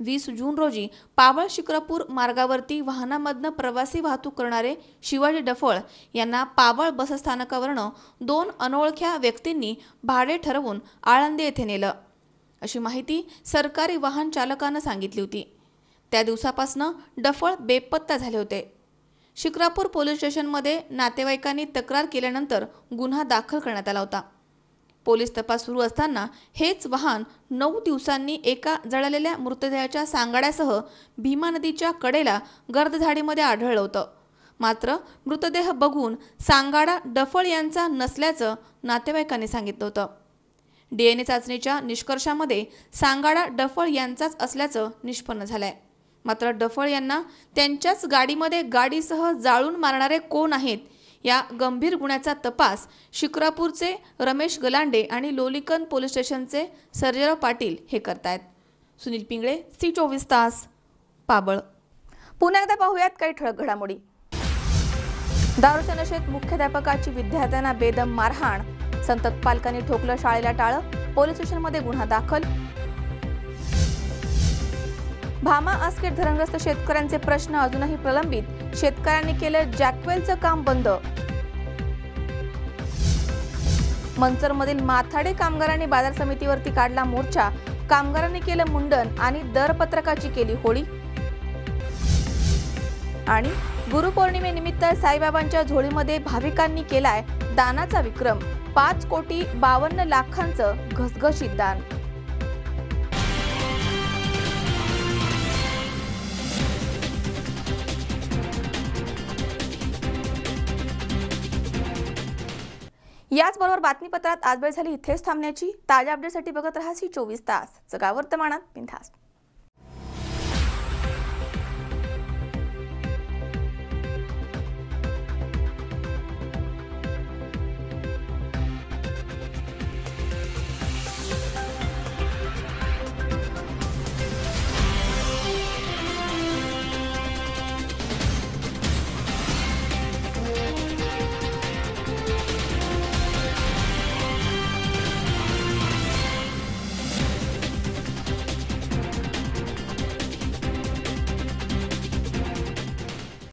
Speaker 1: 20 जून रोजी पावळ शिक्रापूर मार्गावरती वाहनामधनं प्रवासी वाहतूक करणारे शिवाजी डफळ यांना पावळ बसस्थानकावरनं 2 अनोळख्या व्यक्तींनी भाडे ठरवून आळंदी येथे नेलं, अशी माहिती सरकारी वाहन चालकानं सांगितली होती। त्या दिवसापासून डफळ बेपत्ता झाले होते। शिक्रापूर पोलीस स्टेशनमध्ये नातेवाईकांनी तक्रार केल्यानंतर गुन्हा दाखल करण्यात आला होता। पोलीस तपास सुरू असताना हेच वाहन 9 दिवसांनी एका जळालेल्या मृतदेहाच्या सांगाड्यासह भीमा नदीच्या कडेला गर्दझाडीमध्ये आढळलं होतं। मात्र मृतदेह बघून सांगाडा डफळ यांचा नसल्याचं नातेवाईकांनी सांगितलं होतं। DNA चाचणीच्या निष्कर्षामध्ये सांगाडा डफळ यांचाच असल्याचं निष्पन्न झालंय। मात्र डफळ यांना त्यांच्याच गाडीमध्ये गाडीसह जाळून मारणारे कोण आहेत या गंभीर गुन्ह्याचा तपास शिक्रापूरचे रमेश गलांडे आणि लोणीकंद पोलीस स्टेशनचे सर्जेराव पाटील हे करतायत। सुनील पिंगळे, C24 तास, पाबळ। पुन्हा एकदा पाहूयात काही ठळक घडामोडी। दारूच्या नशेत मुख्याध्यापकाची विद्यार्थ्यांना बेदम मारहाण, संतप्त पालकांनी ठोकलं शाळेला टाळं, पोलीस स्टेशनमध्ये गुन्हा दाखल। भामा आसखेड धरणग्रस्त शेतकऱ्यांचे प्रश्न अजूनही प्रलंबित, शेतकऱ्यांनी केलं जॅकवेलचं काम बंद। मंचरमधील माथाडे कामगारांनी बाजार समितीवरती काढला मोर्चा, कामगारांनी केलं मुंडन आणि दरपत्रकाची केली होळी। आणि गुरुपौर्णिमेनिमित्त साईबाबांच्या झोळीमध्ये भाविकांनी केलाय दानाचा विक्रम, 5,52,00,000चं घसघशीत दान। याचबरोबर बातमीपत्रात आज वेळ झाली इथेच थांबण्याची। ताज्या अपडेटसाठी बघत रहा C24 तास, जगा वर्तमानात बिनधास्त।